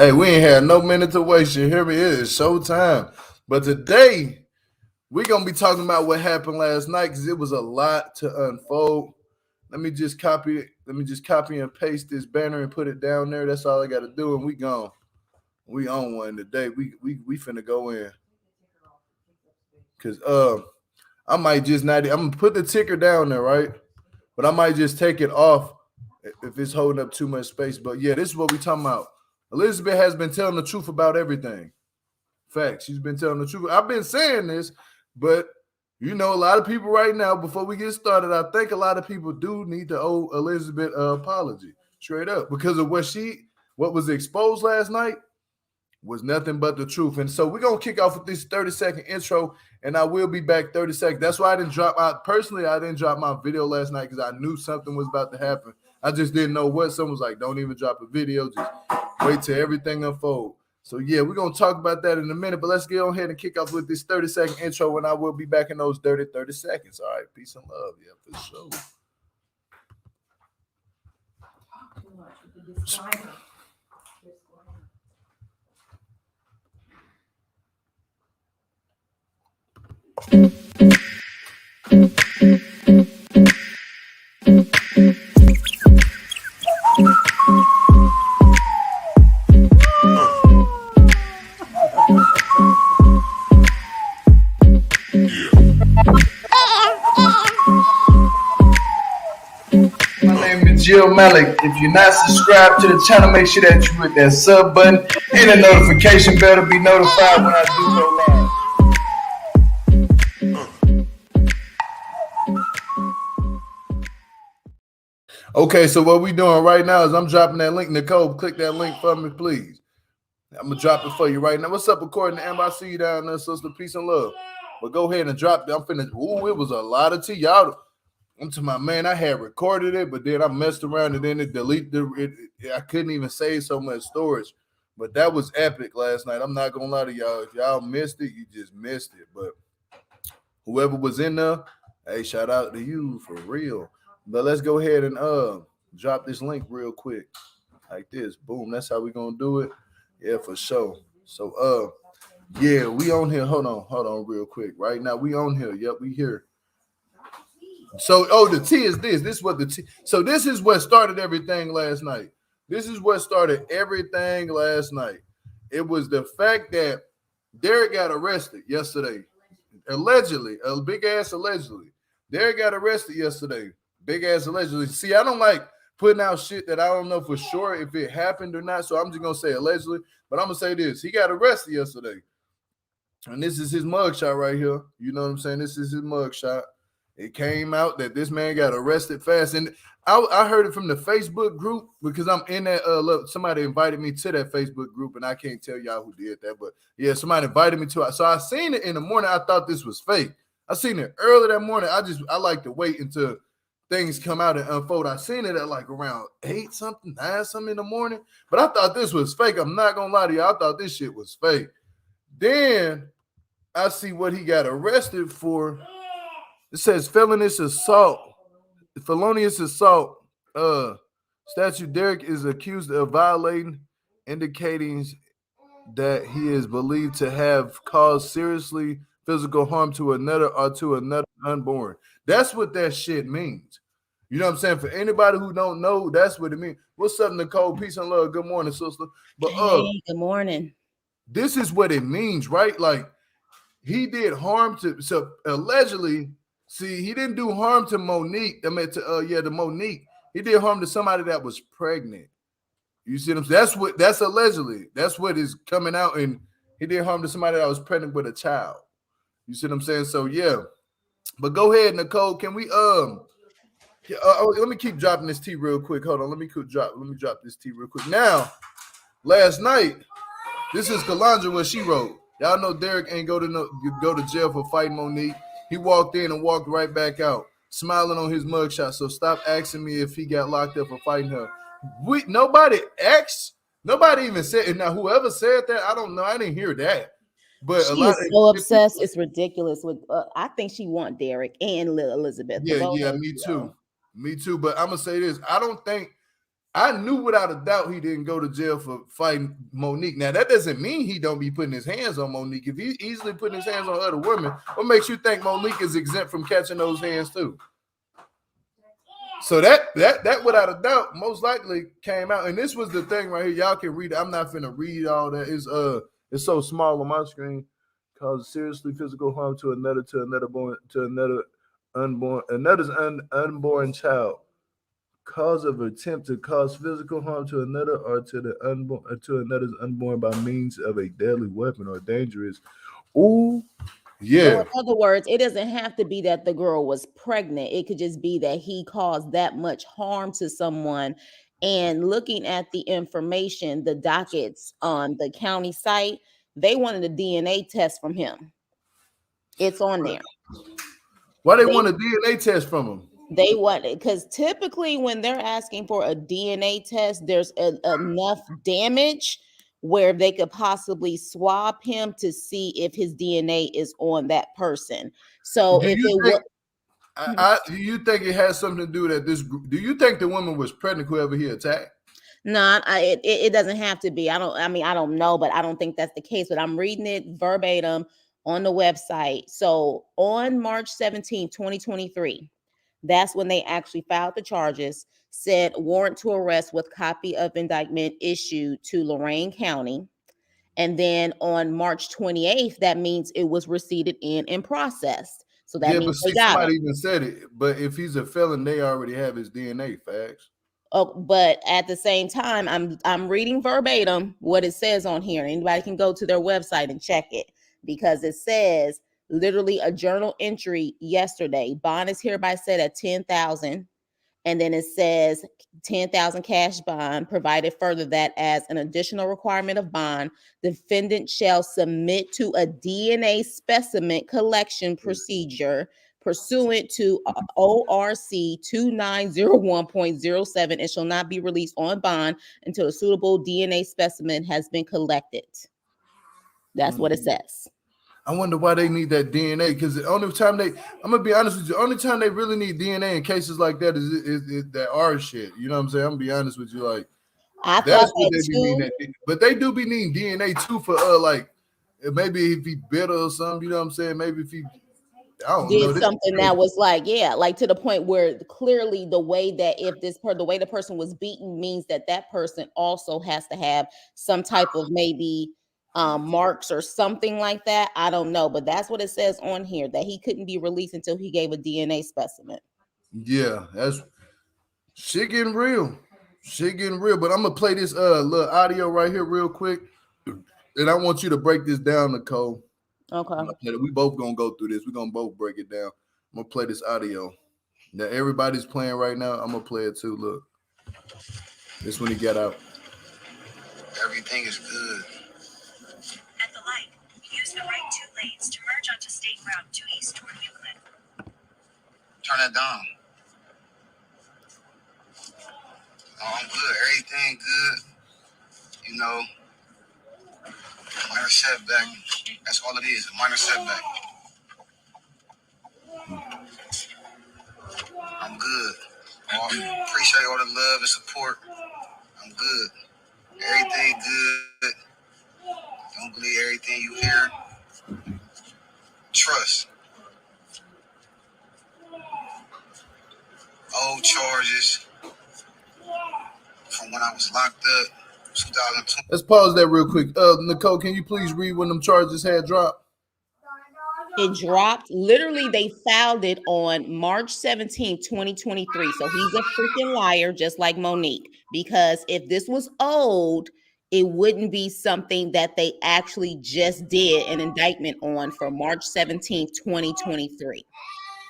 Hey, we ain't had no minute to waste. You hear me? It is showtime. But today, we're going to be talking about what happened last night because it was a lot to unfold. Let me just copy it. Let me just copy and paste this banner and put it down there. That's all I got to do. And we gone. We on one today. We finna go in. Because I might just not, I'm going to put the ticker down there, right? But I might just take it off if it's holding up too much space. But yeah, this is what we talking about. Elizabeth has been telling the truth about everything. Facts. She's been telling the truth. I've been saying this, but you know, a lot of people right now, before we get started, I think a lot of people do need to owe Elizabeth an apology, straight up, because of what was exposed last night was nothing but the truth. And so we're going to kick off with this 30-second intro, and I will be back 30 seconds. That's why I didn't drop my video last night because I knew something was about to happen. I just didn't know what. Someone was like, don't even drop a video. Just wait till everything unfolds. So, yeah, we're going to talk about that in a minute, but let's get on ahead and kick off with this 30-second intro, and I will be back in those 30 seconds. All right, peace and love. Yeah, for sure. Jill Malik. If you're not subscribed to the channel, make sure that you hit that sub button and the notification bell to be notified when I do go live. Okay, so what we doing right now is I'm dropping that link. Nicole, click that link for me, please. I'm gonna drop it for you right now. What's up, according to Amber? I see you down there, sister. Peace and love. But go ahead and drop it. I'm finna. Ooh, it was a lot of tea, y'all. I'm to my man. I had recorded it, but then I messed around and then it deleted it. I couldn't even save so much storage. But that was epic last night. I'm not gonna lie to y'all. If y'all missed it, you just missed it. But whoever was in there, hey, shout out to you for real. But let's go ahead and drop this link real quick, like this. Boom. That's how we gonna do it. Yeah, for sure. So yeah, we on here. Hold on, real quick. Right now, we on here. Yep, we here. So, the tea is this. This is what the tea. So this is what started everything last night. This is what started everything last night. It was the fact that Derek got arrested yesterday. Allegedly, a big ass allegedly. Derek got arrested yesterday. Big ass allegedly. See, I don't like putting out shit that I don't know for sure if it happened or not. So I'm just gonna say allegedly, but I'm gonna say this. He got arrested yesterday. And this is his mugshot right here. You know what I'm saying? This is his mugshot. It came out that this man got arrested fast. And I heard it from the Facebook group because I'm in that. Look, somebody invited me to that Facebook group, and I can't tell y'all who did that. But, yeah, somebody invited me to it. So I seen it in the morning. I thought this was fake. I seen it early that morning. I like to wait until things come out and unfold. I seen it at like around 8 something, 9 something in the morning. But I thought this was fake. I'm not going to lie to you. I thought this shit was fake. Then I see what he got arrested for. It says felonious assault. Statute. Derek is accused of violating, indicating that he is believed to have caused seriously physical harm to another or to another unborn. That's what that shit means. You know what I'm saying? For anybody who don't know, that's what it means. What's up, Nicole? Peace and love. Good morning, sister. But hey, good morning. This is what it means, right? Like he did harm to. So allegedly. See, he didn't do harm to Monique. To Monique. He did harm to somebody that was pregnant. You see what I'm saying? That's allegedly. That's what is coming out. And he did harm to somebody that was pregnant with a child. You see what I'm saying? So yeah. But go ahead, Nicole. Can we let me keep dropping this tea real quick. Hold on. Let me drop this tea real quick. Now, last night, this is Kalandra what she wrote. Y'all know Derek ain't go to jail for fighting Monique. He walked in and walked right back out, smiling on his mugshot. So stop asking me if he got locked up for fighting her. Nobody asked. Nobody even said it. Now, whoever said that, I don't know. I didn't hear that. But she is so obsessed. It's ridiculous. With I think she want Derek and Elizabeth. Yeah, me too. Me too. But I'm gonna say this. I don't think I knew without a doubt he didn't go to jail for fighting Monique. Now, that doesn't mean he don't be putting his hands on Monique. If he's easily putting his hands on other women, what makes you think Monique is exempt from catching those hands too? So that without a doubt most likely came out. And this was the thing right here. Y'all can read it. I'm not finna read all that. It's so small on my screen. Causes seriously physical harm to another unborn child. Cause of attempt to cause physical harm to another or to another's unborn by means of a deadly weapon or dangerous. Ooh, yeah. So in other words, it doesn't have to be that the girl was pregnant. It could just be that he caused that much harm to someone. And looking at the information, the dockets on the county site, they wanted a DNA test from him. It's on there. Why they want a DNA test from him? They want it because typically when they're asking for a DNA test, there's enough damage where they could possibly swab him to see if his DNA is on that person. So Do if you it think, was, do you think it has something to do that this? Do you think the woman was pregnant? Whoever he attacked? no, it doesn't have to be. I don't know, but I don't think that's the case. But I'm reading it verbatim on the website. So on March 17, 2023. That's when they actually filed the charges, said warrant to arrest with copy of indictment issued to Lorain County. And then on March 28th, that means it was receipted in and processed. So that But means they see, got him. somebody even said it. But if he's a felon, they already have his DNA. Facts. Oh, but at the same time, I'm reading verbatim what it says on here. Anybody can go to their website and check it because it says literally a journal entry yesterday. Bond is hereby set at 10,000. And then it says 10,000 cash bond, provided further that as an additional requirement of bond, defendant shall submit to a DNA specimen collection procedure pursuant to ORC 2901.07 and shall not be released on bond until a suitable DNA specimen has been collected. That's what it says. I wonder why they need that DNA, because the only time I'm gonna be honest with you, the only time they really need DNA in cases like that is that R shit. You know what I'm saying? I'm gonna be honest with you, like I that's thought what that they be too. needing. But they do be needing DNA too for like maybe if he bitter or something. You know what I'm saying? Maybe if he, I don't know. Did something that was like, yeah, like to the point where clearly the way that the way the person was beaten means that that person also has to have some type of maybe marks or something like that. I don't know, but that's what it says on here, that he couldn't be released until he gave a DNA specimen. Yeah, that's shit getting real. Shit getting real. But I'm gonna play this little audio right here real quick, and I want you to break this down, Nicole. Okay. We both gonna go through this. We're gonna both break it down. I'm gonna play this audio that everybody's playing right now. I'm gonna play it too. Look, this when he got out. Everything is good. At the light, use the right 2 lanes to merge onto State Route 2 East toward Euclid. Turn that down. Oh, I'm good. Everything good. You know, minor setback. That's all it is. A minor setback. I'm good. Appreciate all the love and support. I'm good. Everything good. Don't believe everything you hear. Trust. Old charges from when I was locked up, 2020. Let's pause that real quick. Nicole, can you please read when them charges had dropped? It dropped. Literally, they filed it on March 17, 2023. So he's a freaking liar, just like Monique. Because if this was old, it wouldn't be something that they actually just did an indictment on for March 17, 2023.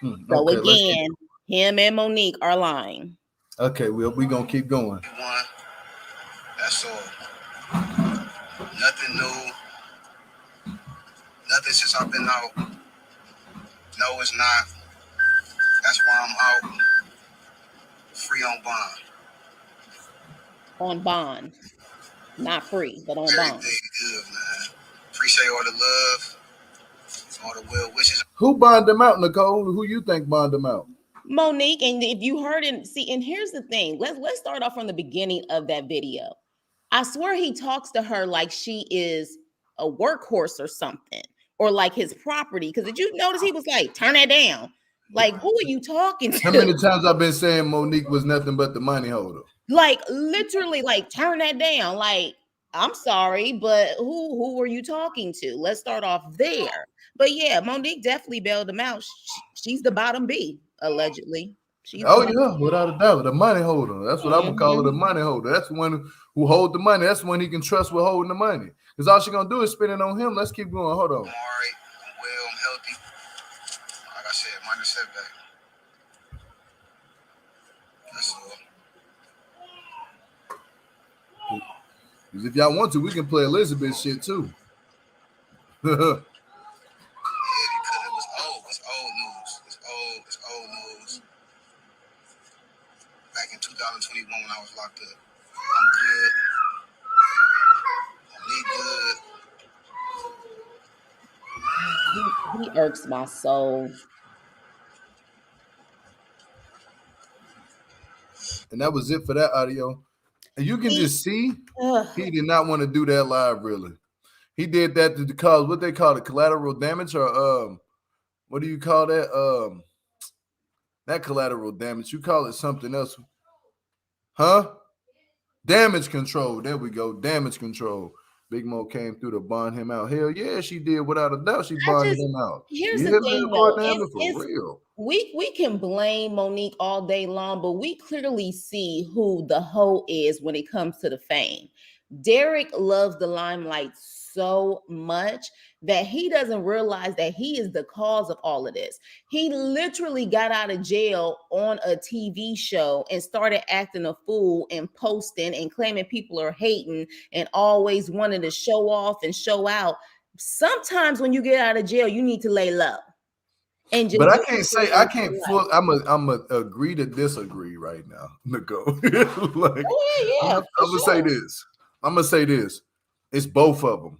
So Okay, again, him and Monique are lying. Okay, we're gonna keep going. That's all. Nothing new. Nothing since I've been out. No, it's not. That's why I'm out. Free on bond. On bond. Not free, but on Everything bond. good, man. Appreciate all the love, all the well wishes. Who bonded him out, Nicole? Who you think bonded him out? Monique, and if you heard it, see, and here's the thing. Let's start off from the beginning of that video. I swear he talks to her like she is a workhorse or something, or like his property. Because did you notice he was like, turn that down? Like, who are you talking How many to? times I've been saying Monique was nothing but the money holder? Like, literally, like, turn that down. Like, I'm sorry, but who were you talking to? Let's start off there. But yeah, Monique definitely bailed him out. She's the bottom B, allegedly. She's the Oh bottom. yeah, without a doubt, the money holder. That's what I'm gonna call her, the money holder. That's the one who hold the money. That's the one he can trust with holding the money. Because all she gonna do is spend it on him. Let's keep going. Hold on. I'm all right. I'm well. I'm healthy. Like I said, minor setback. That's all. Because if y'all want to, we can play Elizabeth shit too. Yeah, because it was old. It's old news. It's old news. Back in 2021 when I was locked up. I'm good. I'm good. He irks my soul. And that was it for that audio. And you can just see he did not want to do that live, really. He did that to cause what they call it, collateral damage, or what do you call that? Not collateral damage. You call it something else. Huh? Damage control. There we go. Damage control. Big Mo came through to bond him out. Hell yeah, she did. Without a doubt, she bonded him out. Here's You the hear me, thing, though. Courtney? For real. We can blame Monique all day long, but we clearly see who the hoe is when it comes to the fame. Derek loves the limelight so much that he doesn't realize that he is the cause of all of this. He literally got out of jail on a TV show and started acting a fool and posting and claiming people are hating and always wanting to show off and show out. Sometimes when you get out of jail, you need to lay low. And just but I can't say I can't full. I'm a agree to disagree right now, Nicole. Like, I'm gonna say this. I'm gonna say this. It's both of them.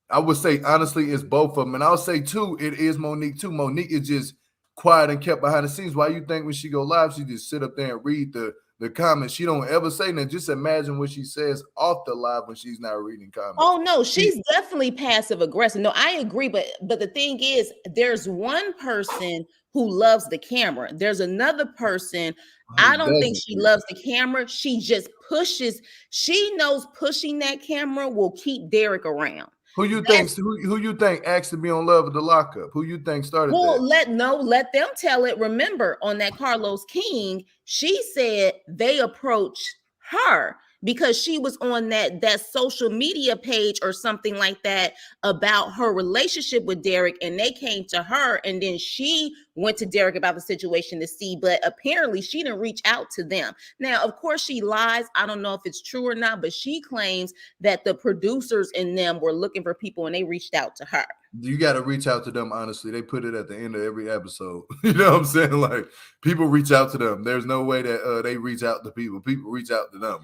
I would say honestly, it's both of them, and I'll say too, it is Monique too. Monique is just quiet and kept behind the scenes. Why you think when she go live, she just sit up there and read the comments? She don't ever say nothing. Just imagine what she says off the live when she's not reading comments. Oh no, she's definitely passive aggressive. No, I agree, but the thing is, there's one person who loves the camera. There's another person. I don't think she loves the camera. She just pushes. She knows pushing that camera will keep Derek around. Who you think? Who you think asked to be on Love of the Lockup? Who you think started that? Let them tell it. Remember, on that Carlos King, she said they approached her because she was on that social media page or something like that about her relationship with Derek, and they came to her, and then she went to Derek about the situation to see, but apparently she didn't reach out to them. Now, of course, she lies. I don't know if it's true or not, but she claims that the producers in them were looking for people and they reached out to her. You got to reach out to them, honestly. They put it at the end of every episode. You know what I'm saying? Like, people reach out to them. There's no way that they reach out to people. People reach out to them.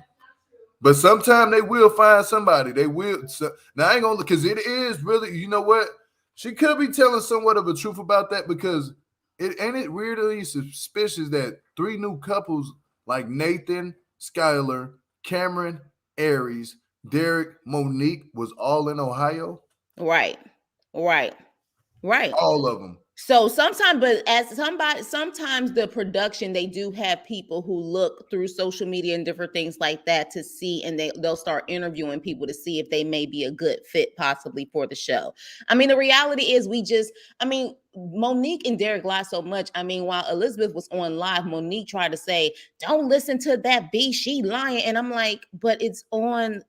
But sometimes they will find somebody. They will. So, now, I ain't going to, because it is really, you know what? She could be telling somewhat of a truth about that, because it ain't it weirdly suspicious that 3 new couples like Nathan, Skylar, Cameron, Aries, Derek, Monique was all in Ohio? Right. All of them. So sometimes, but sometimes the production, they do have people who look through social media and different things like that to see, and they'll start interviewing people to see if they may be a good fit possibly for the show. I mean, the reality is Monique and Derek lie so much. I mean, while Elizabeth was on live, Monique tried to say, don't listen to that B, she lying. And I'm like, but it's on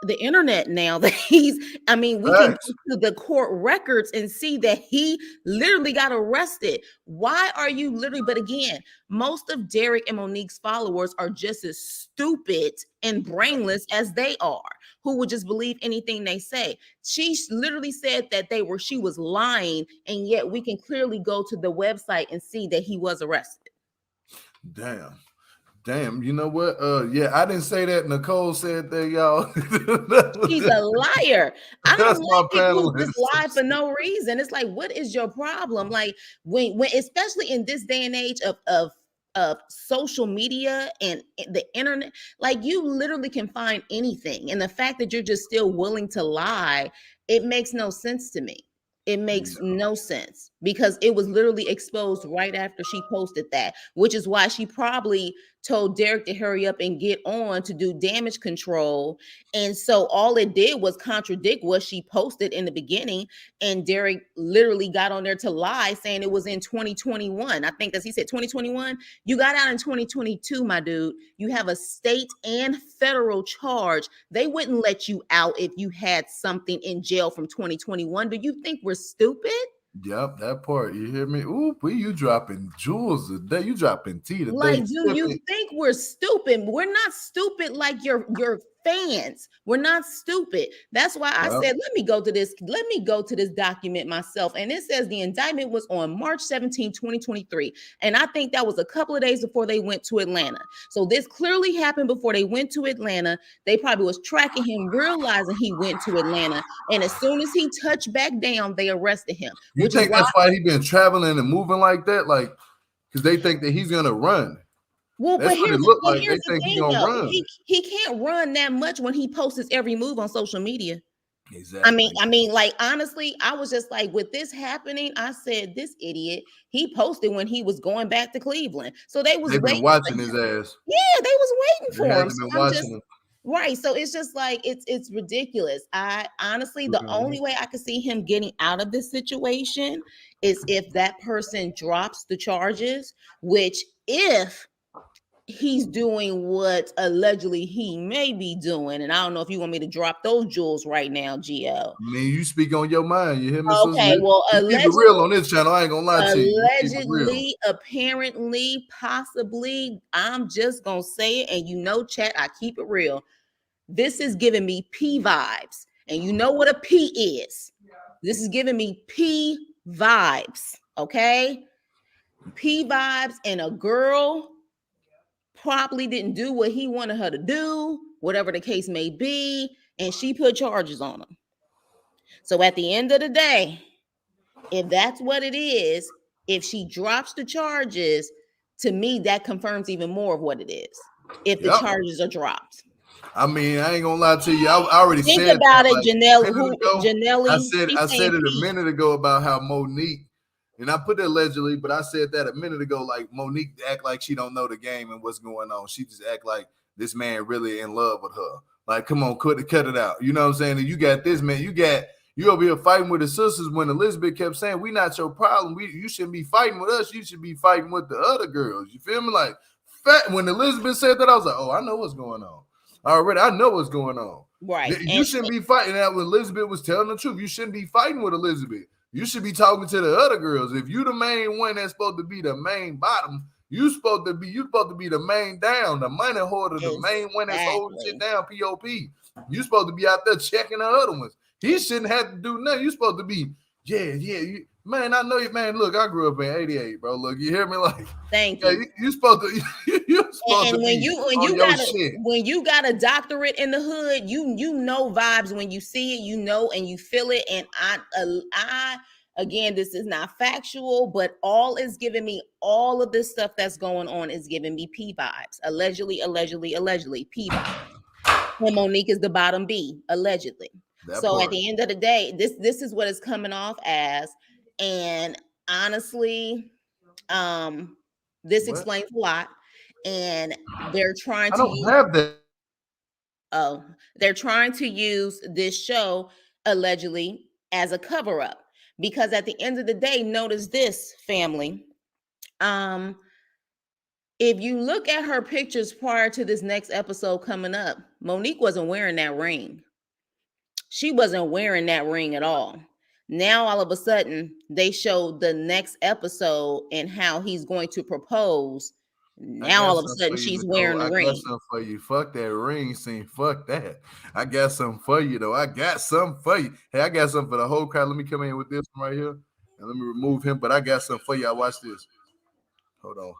the internet now that we can go to the court records and see that he literally got arrested. Why are you literally? But again, most of Derek and Monique's followers are just as stupid and brainless as they are, who would just believe anything they say. She literally said that she was lying, and yet we can clearly go to the website and see that he was arrested. Damn. Damn, you know what? Yeah, I didn't say that. Nicole said that, y'all. He's a liar. I don't That's my like people who just lie panelist. for no reason. It's like, what is your problem? Like when especially in this day and age of social media and the internet, like you literally can find anything. And the fact that you're just still willing to lie, it makes no sense to me. It makes Yeah. no sense because it was literally exposed right after she posted that, which is why she probably told Derek to hurry up and get on to do damage control. And so all it did was contradict what she posted in the beginning. And Derek literally got on there to lie, saying it was in 2021. I think, as he said, 2021. You got out in 2022, my dude. You have a state and federal charge. They wouldn't let you out if you had something in jail from 2021. Do you think we're stupid? Yep, that part. You hear me? Ooh, you dropping jewels today. You dropping tea today. Like, do you think we're stupid? We're not stupid like your fans. We're not stupid. That's why I said, let me go to this document myself. And it says the indictment was on March 17, 2023. And I think that was a couple of days before they went to Atlanta. So this clearly happened before they went to Atlanta. They probably was tracking him, realizing he went to Atlanta. And as soon as he touched back down, they arrested him. You Which is think why that's why he been traveling and moving like that? Like, because they think that he's gonna run. Well, That's what it looked like. They here's the think he's thing gonna though. run. He can't run that much when he posts his every move on social media. Exactly. I mean, like honestly, I was just like, with this happening, I said, this idiot, he posted when he was going back to Cleveland. So they was They've been waiting for watching his him. ass. Yeah, they was waiting They for had him. to So been I'm just watching him. right. So it's just like it's ridiculous. I honestly, the Mhm. only way I could see him getting out of this situation is if that person drops the charges, which if he's doing what allegedly he may be doing. And I don't know if you want me to drop those jewels right now, GL. I mean, you speak on your mind. You hear me, sister? Okay, well, We keep it real on this channel. I ain't gonna lie to you. We keep it real. allegedly, apparently, possibly, I'm just gonna say it. And you know, chat, I keep it real. This is giving me P vibes. And you know what a P is. This is giving me P vibes. Okay. P vibes, and a girl probably didn't do what he wanted her to do, whatever the case may be, and she put charges on him. So at the end of the day, if that's what it is, if she drops the charges, to me, that confirms even more of what it is. If the Yep. charges are dropped. I mean, I ain't gonna lie to you. I already Think said about that it, like Janelle. a minute Who ago. Janelle? I She's said saying it a P. minute ago about how Monique, and I put it allegedly, but I said that a minute ago. Like Monique act like she don't know the game and what's going on. She just act like this man really in love with her. Like, come on, cut it out. You know what I'm saying? And you got this man. You over here fighting with the sisters when Elizabeth kept saying, "We not your problem. You shouldn't be fighting with us. You should be fighting with the other girls." You feel me? Like, when Elizabeth said that, I was like, "Oh, I know what's going on. Already, I know what's going on. Right. You shouldn't be fighting that when Elizabeth was telling the truth. You shouldn't be fighting with Elizabeth. You should be talking to the other girls. If you the main one that's supposed to be the main bottom, you supposed to be the main down, the money hoarder, the main one that's holding shit down, POP. You supposed to be out there checking the other ones. He shouldn't have to do nothing. You supposed to be, man, I know you, man. Look, I grew up in '88, bro. Look, you hear me? Like, thank you. You supposed to, you supposed And to when be when you got a doctorate in the hood, you know vibes when you see it, you know, and you feel it. And I again, this is not factual, but all is giving me all of this stuff that's going on is giving me P vibes. Allegedly, P vibes. And Monique is the bottom B, allegedly. So at the end of the day, this is what it's coming off as. And honestly, this explains a lot. And they're trying to have that. Oh, they're trying to use this show allegedly as a cover up, because at the end of the day, notice this, family. If you look at her pictures prior to this next episode coming up, Monique wasn't wearing that ring. She wasn't wearing that ring at all. Now all of a sudden they showed the next episode and how he's going to propose. Now all of a sudden she's wearing the ring. I got something for you. Fuck that ring scene. Fuck that. I got something for you though. I got something for you. Hey, I got something for the whole crowd. Let me come in with this one right here. And let me remove him. But I got something for you. I watch this. Hold on.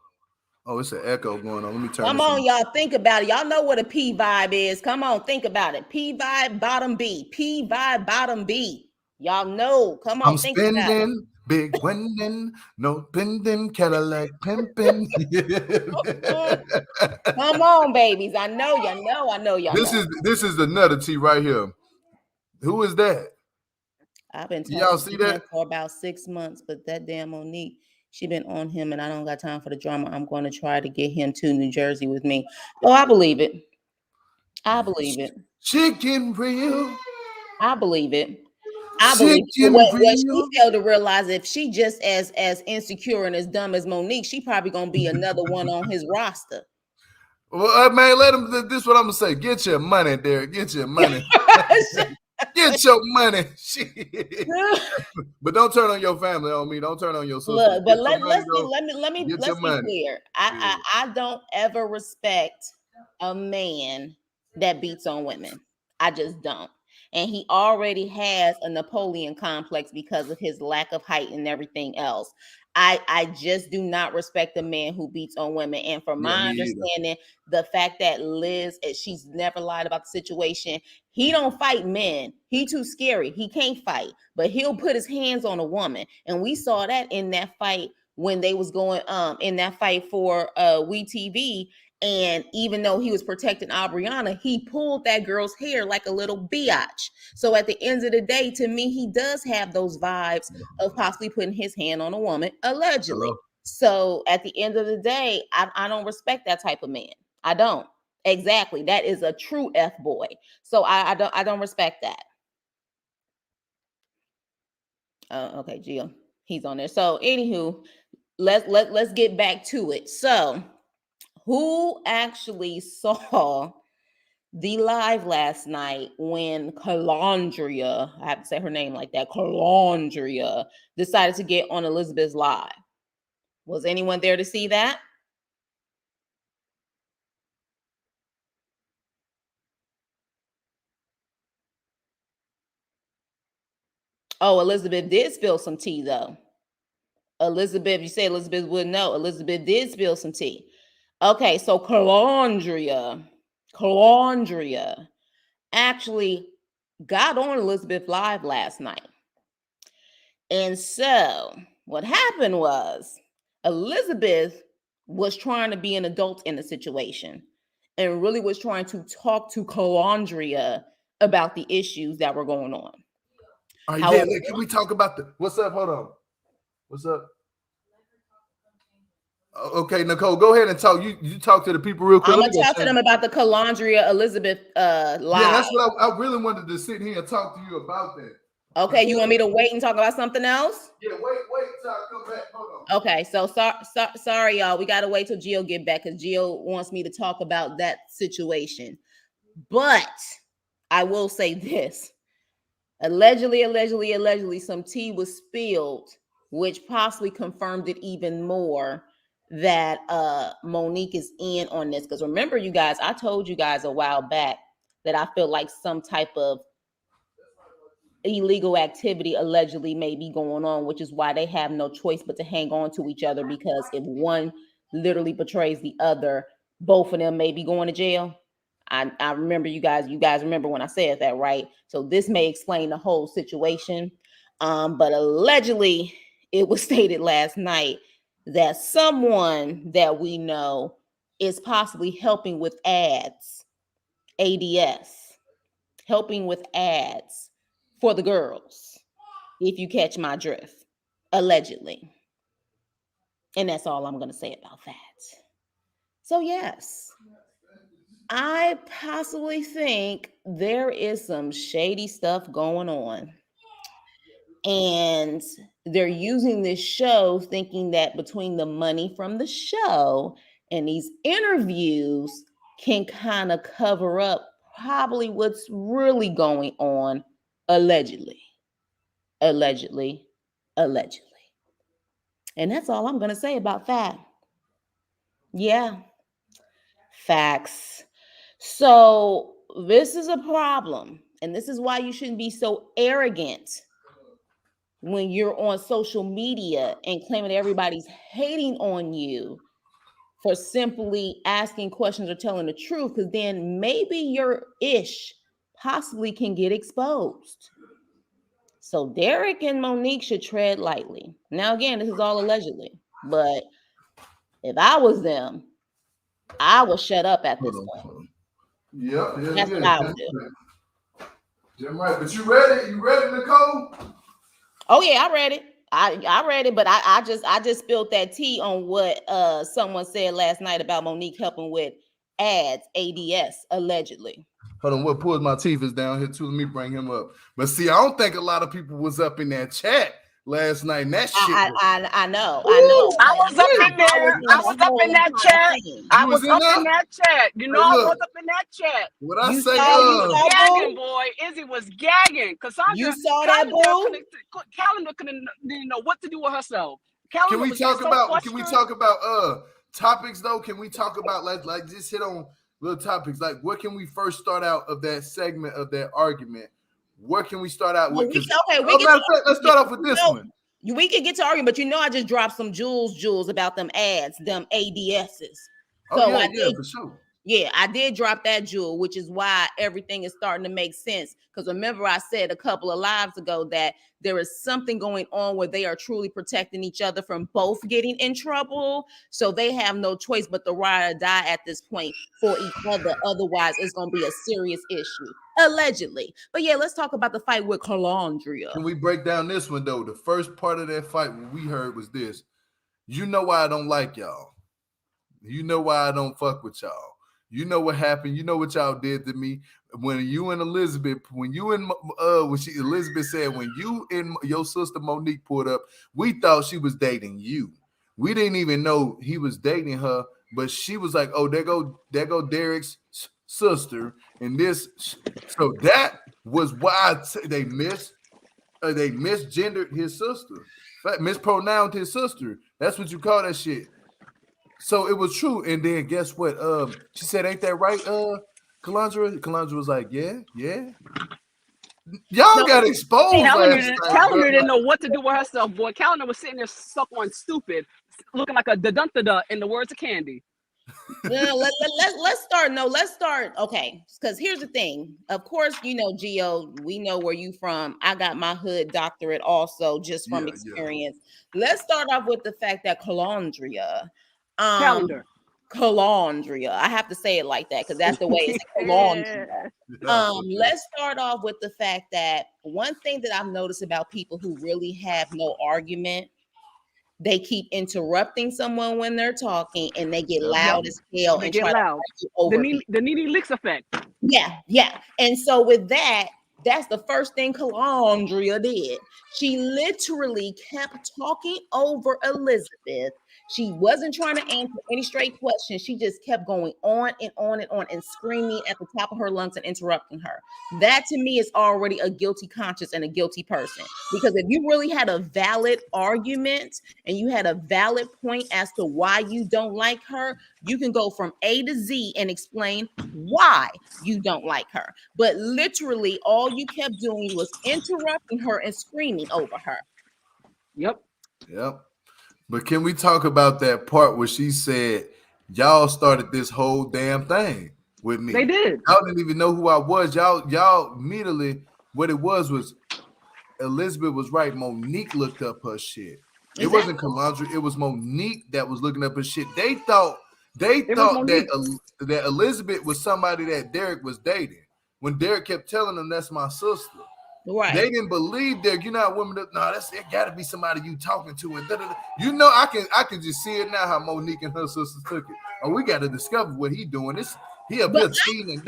Oh, it's an echo going on. Let me turn Come this on, y'all, think about it. Y'all know what a P vibe is. Come on, think about it. P vibe, bottom B. P vibe, bottom B. Y'all know. Come I'm on, think about it. spending big winning, no bending, Cadillac pimping. Come on, babies. I know y'all know. I know y'all know. This is the nuttity right here. Who is that? I've been Y'all talking see to him that? for about 6 months, but that damn Monique, she been on him, and I don't got time for the drama. I'm going to try to get him to New Jersey with me. Oh, I believe it. I believe it. Chicken real. I believe it. I believe it. But Chicken what she real. failed to realize, if she just as insecure and as dumb as Monique, she probably gonna be another one on his roster. Well, man, let him. This is what I'm gonna say. Get your money, Derek. Get your money. Get your money. Shit. But don't turn on your family on me. Don't turn on your sister. Look, but Get your money, though. let's be clear. Yeah. I don't ever respect a man that beats on women. I just don't. And he already has a Napoleon complex because of his lack of height and everything else. I just do not respect a man who beats on women. And from Yeah, my me either. understanding, the fact that Liz, she's never lied about the situation. He don't fight men. He too scary. He can't fight, but he'll put his hands on a woman. And we saw that in that fight when they was going in that fight for WETV. And even though he was protecting Aubriana, he pulled that girl's hair like a little biatch. So at the end of the day, to me, he does have those vibes of possibly putting his hand on a woman, allegedly. Hello? So at the end of the day, I don't respect that type of man. I don't. Exactly. That is a true F boy. So I don't respect that. Okay, Gio, he's on there. So anywho, let's get back to it. So who actually saw the live last night when Calandria, I have to say her name like that, Calandria, decided to get on Elizabeth's live? Was anyone there to see that? Oh, Elizabeth did spill some tea though. Elizabeth, you say Elizabeth wouldn't know. Elizabeth did spill some tea. Okay, so Calandria actually got on Elizabeth live last night. And so what happened was Elizabeth was trying to be an adult in the situation and really was trying to talk to Calandria about the issues that were going on. All right, However, can we talk about what's up? Hold on. What's up? Okay, Nicole, go ahead and talk. You talk to the people real quick. I'm gonna talk to them about the Calandria Elizabeth live. Yeah, that's what I really wanted to sit here and talk to you about that. Okay, you want me to wait and talk about something else? Yeah, wait till I come back. Hold on. Okay, so sorry, y'all. We gotta wait till Gio get back because Gio wants me to talk about that situation. But I will say this: allegedly, some tea was spilled, which possibly confirmed it even more that Monique is in on this. Because remember, you guys, I told you guys a while back that I feel like some type of illegal activity allegedly may be going on, which is why they have no choice but to hang on to each other, because if one literally betrays the other, both of them may be going to jail. I remember you guys remember when I said that, right? So this may explain the whole situation. But allegedly it was stated last night that someone that we know is possibly helping with ads, helping with ads for the girls, if you catch my drift, allegedly. And that's all I'm going to say about that. So, yes, I possibly think there is some shady stuff going on. And they're using this show thinking that between the money from the show and these interviews can kind of cover up probably what's really going on, allegedly. And that's all I'm going to say about that. Yeah, facts. So this is a problem. And this is why you shouldn't be so arrogant when you're on social media and claiming everybody's hating on you for simply asking questions or telling the truth, because then maybe your ish possibly can get exposed. So Derek and Monique should tread lightly. Now, again, this is all allegedly, but if I was them, I would shut up at this point. Yeah, That's what I would do. Damn right. But you read it? You read it, Nicole? Oh yeah, I read it. I read it, but I just spilled that tea on what someone said last night about Monique helping with ADS allegedly. Hold on, what pulls my teeth is down here too. Let me bring him up. But see, I don't think a lot of people was up in that chat last night. And that shit. I know. I was up in there. I was up in that chat. I was up in that chat. You know, I was up in that chat. What I You say? Gagging, boy. Izzy was gagging. Cassandra, you saw that, boo? Calendar didn't know what to do with herself. Can we talk about topics though? Can we talk about like just hit on little topics? Like what can we first start out of that segment of that argument? What can we start out with? Let's start off with this one. We can get to arguing, but I just dropped some jewels about them ads, them ADSs. So for sure. Yeah, I did drop that jewel, which is why everything is starting to make sense. Because remember, I said a couple of lives ago that there is something going on where they are truly protecting each other from both getting in trouble. So they have no choice but to ride or die at this point for each other. Otherwise, it's going to be a serious issue, allegedly. But yeah, let's talk about the fight with Calandria. Can we break down this one, though? The first part of that fight, what we heard was this. You know why I don't like y'all. You know why I don't fuck with y'all. You know what happened. You know what y'all did to me when you and Elizabeth. Elizabeth said when you and your sister Monique pulled up, we thought she was dating you. We didn't even know he was dating her, but she was like, "Oh, there go Derek's sister." And this, so that was why they misgendered his sister, mispronounced his sister. That's what you call that shit. So it was true. And then guess what? She said, ain't that right, Calandra? Calandra was like, yeah. Y'all got exposed. Calendar didn't know what to do with herself, boy. Calendar was sitting there stuck on stupid, looking like a da-dun-da-da in the words of Candy. Yeah, let's start. Okay, because here's the thing. Of course, Gio, we know where you from. I got my hood doctorate also just from experience. Yeah. Let's start off with the fact that Calandria. Calandria. I have to say it like that because that's the way it's Calandria. Let's start off with the fact that one thing that I've noticed about people who really have no argument, they keep interrupting someone when they're talking and they get loud as hell and try to argue over the Nene Leaks effect. Yeah. And so with that, that's the first thing Calandria did. She literally kept talking over Elizabeth. She wasn't trying to answer any straight questions. She just kept going on and on and on and screaming at the top of her lungs and interrupting her. That to me is already a guilty conscience and a guilty person. Because if you really had a valid argument and you had a valid point as to why you don't like her, you can go from A to Z and explain why you don't like her. But literally all you kept doing was interrupting her and screaming over her. Yep. But can we talk about that part where she said, y'all started this whole damn thing with me? They did. Y'all didn't even know who I was. Y'all immediately, what it was Elizabeth was right. Monique looked up her shit. Exactly. It wasn't Calandra. It was Monique that was looking up her shit. They thought that Elizabeth was somebody that Derek was dating. When Derek kept telling them that's my sister. Right. They didn't believe Derek. You're not women. No, it gotta be somebody you talking to. And I can just see it now how Monique and her sisters took it. Oh, we gotta discover what he doing. He up here cheating.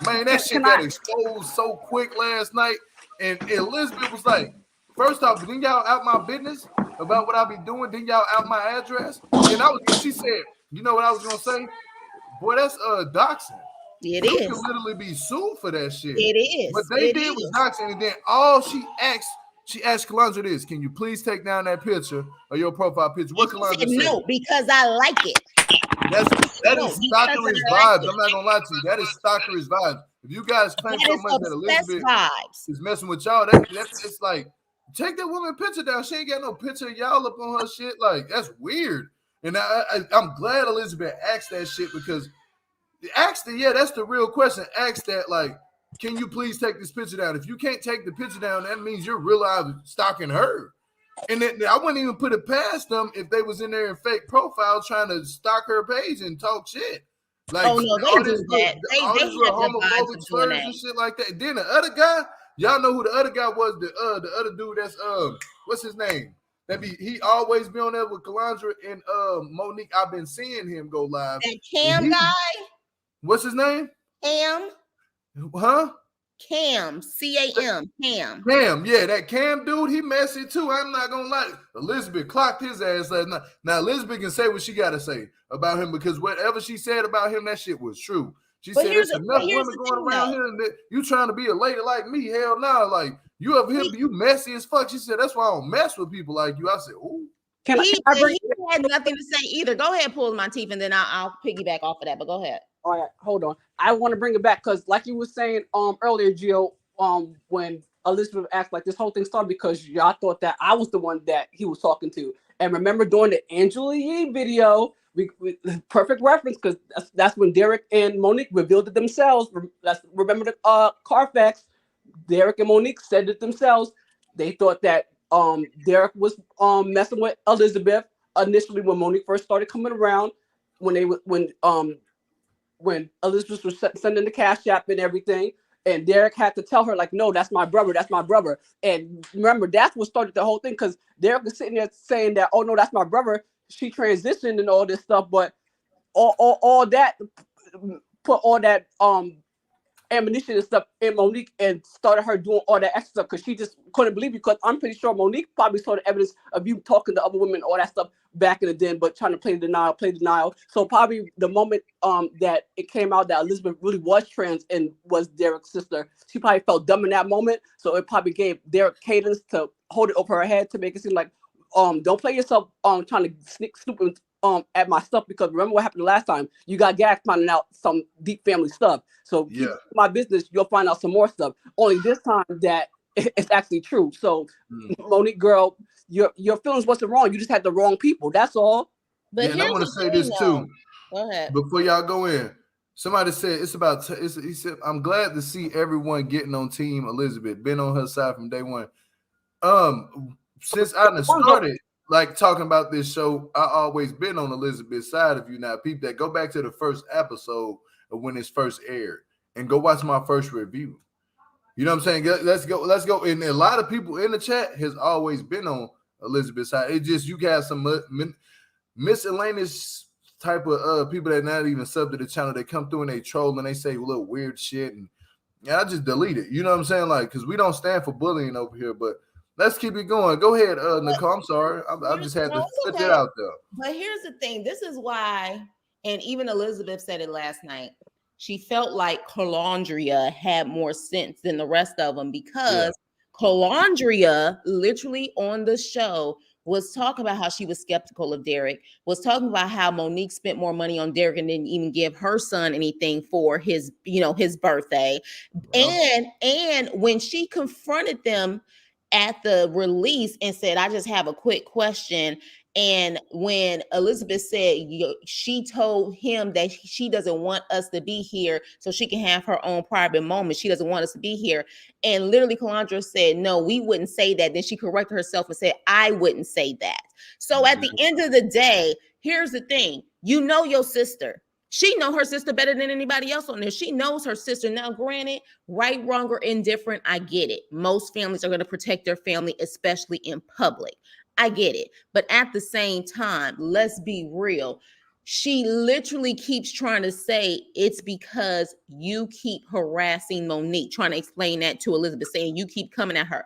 Man, that shit got exposed so quick last night. And Elizabeth was like, first off, didn't y'all out my business about what I be doing? Didn't y'all out my address? And she said, you know what I was gonna say? Boy, that's doxing. It you is. can literally be sued for that shit. It is. What they did was doxing, and then all she asked Calandra this: can you please take down that picture or your profile picture? What Calandra said? No, because I like it. That is stalkerish vibes. I'm not gonna lie to you. That is stalkerish vibes. If you guys claim so much that Elizabeth is messing with y'all, that's it's like take that woman picture down. She ain't got no picture of y'all up on her shit. Like that's weird. And I'm glad Elizabeth asked that shit because asked it, yeah, that's the real question. Ask that, like, can you please take this picture down? If you can't take the picture down, that means you're really stalking her. And then I wouldn't even put it past them if they was in there in fake profile trying to stalk her page and talk shit. Like, oh no, they do that. They all have this little the vibes homophobic of doing slurs that. and shit like that. And then the other guy, y'all know who the other guy was? The other dude that's what's his name? He always be on there with Calandra and Monique. I've been seeing him go live. That Cam guy. What's his name? Cam. Huh? Cam. C-A-M. Cam. Cam, yeah, that Cam dude, he messy too. I'm not gonna lie. Elizabeth clocked his ass last night. Now Elizabeth can say what she gotta say about him because whatever she said about him, that shit was true. She said there's enough women going around here and you trying to be a lady like me. Hell no, like you up here, you messy as fuck. She said that's why I don't mess with people like you. I said, ooh. He had nothing to say either. Go ahead, pull my teeth, and then I'll piggyback off of that. But go ahead. All right, hold on. I want to bring it back because, like you were saying earlier, Gio, when Elizabeth asked, like, this whole thing started because y'all thought that I was the one that he was talking to. And remember during the Angela Yee video, we perfect reference because that's when Derek and Monique revealed it themselves. Remember the Carfax, Derek and Monique said it themselves. They thought that Derek was messing with Elizabeth initially when Monique first started coming around, when Elizabeth was sending the cash app and everything, and Derek had to tell her, like, no, that's my brother. And remember, that's what started the whole thing, because Derek was sitting there saying that, oh, no, that's my brother. She transitioned and all this stuff, but all that, put all that ammunition and stuff in Monique and started her doing all that extra stuff because she just couldn't believe it, because I'm pretty sure Monique probably saw the evidence of you talking to other women, all that stuff back in the den, but trying to play denial. So probably the moment that it came out that Elizabeth really was trans and was Derek's sister, she probably felt dumb in that moment. So it probably gave Derek cadence to hold it over her head to make it seem like don't play yourself trying to sneak stupid at my stuff, because remember what happened the last time? You got gas finding out some deep family stuff. So keep my business, you'll find out some more stuff. Only this time that it's actually true. So Monique, girl, your feelings wasn't wrong. You just had the wrong people. That's all. But yeah, and I want to say this too. Go ahead. Before y'all go in, somebody said it's about. He said, I'm glad to see everyone getting on Team Elizabeth. Been on her side from day one. Since I started like talking about this show, I always been on Elizabeth's side of you. Now, people that go back to the first episode of when it's first aired and go watch my first review. You know what I'm saying? Let's go. And a lot of people in the chat has always been on Elizabeth's side. It just, you got some miscellaneous type of people that not even sub to the channel. They come through and they troll and they say little weird shit, and I just delete it. You know what I'm saying? Like, because we don't stand for bullying over here, but let's keep it going. Go ahead, Nicole. I'm sorry. I just had to put that out there. But here's the thing. This is why, and even Elizabeth said it last night, she felt like Calandria had more sense than the rest of them, because Calandria literally on the show was talking about how she was skeptical of Derek, was talking about how Monique spent more money on Derek and didn't even give her son anything for his, his birthday. And when she confronted them at the release and said, I just have a quick question. And when Elizabeth said she told him that she doesn't want us to be here so she can have her own private moment, she doesn't want us to be here. And literally Calandra said, no, we wouldn't say that. Then she corrected herself and said, I wouldn't say that. So at the end of the day, here's the thing. You know your sister. She know her sister better than anybody else on there. She knows her sister. Now, granted, right, wrong, or indifferent, I get it. Most families are going to protect their family, especially in public. I get it. But at the same time, let's be real. She literally keeps trying to say it's because you keep harassing Monique, trying to explain that to Elizabeth, saying you keep coming at her.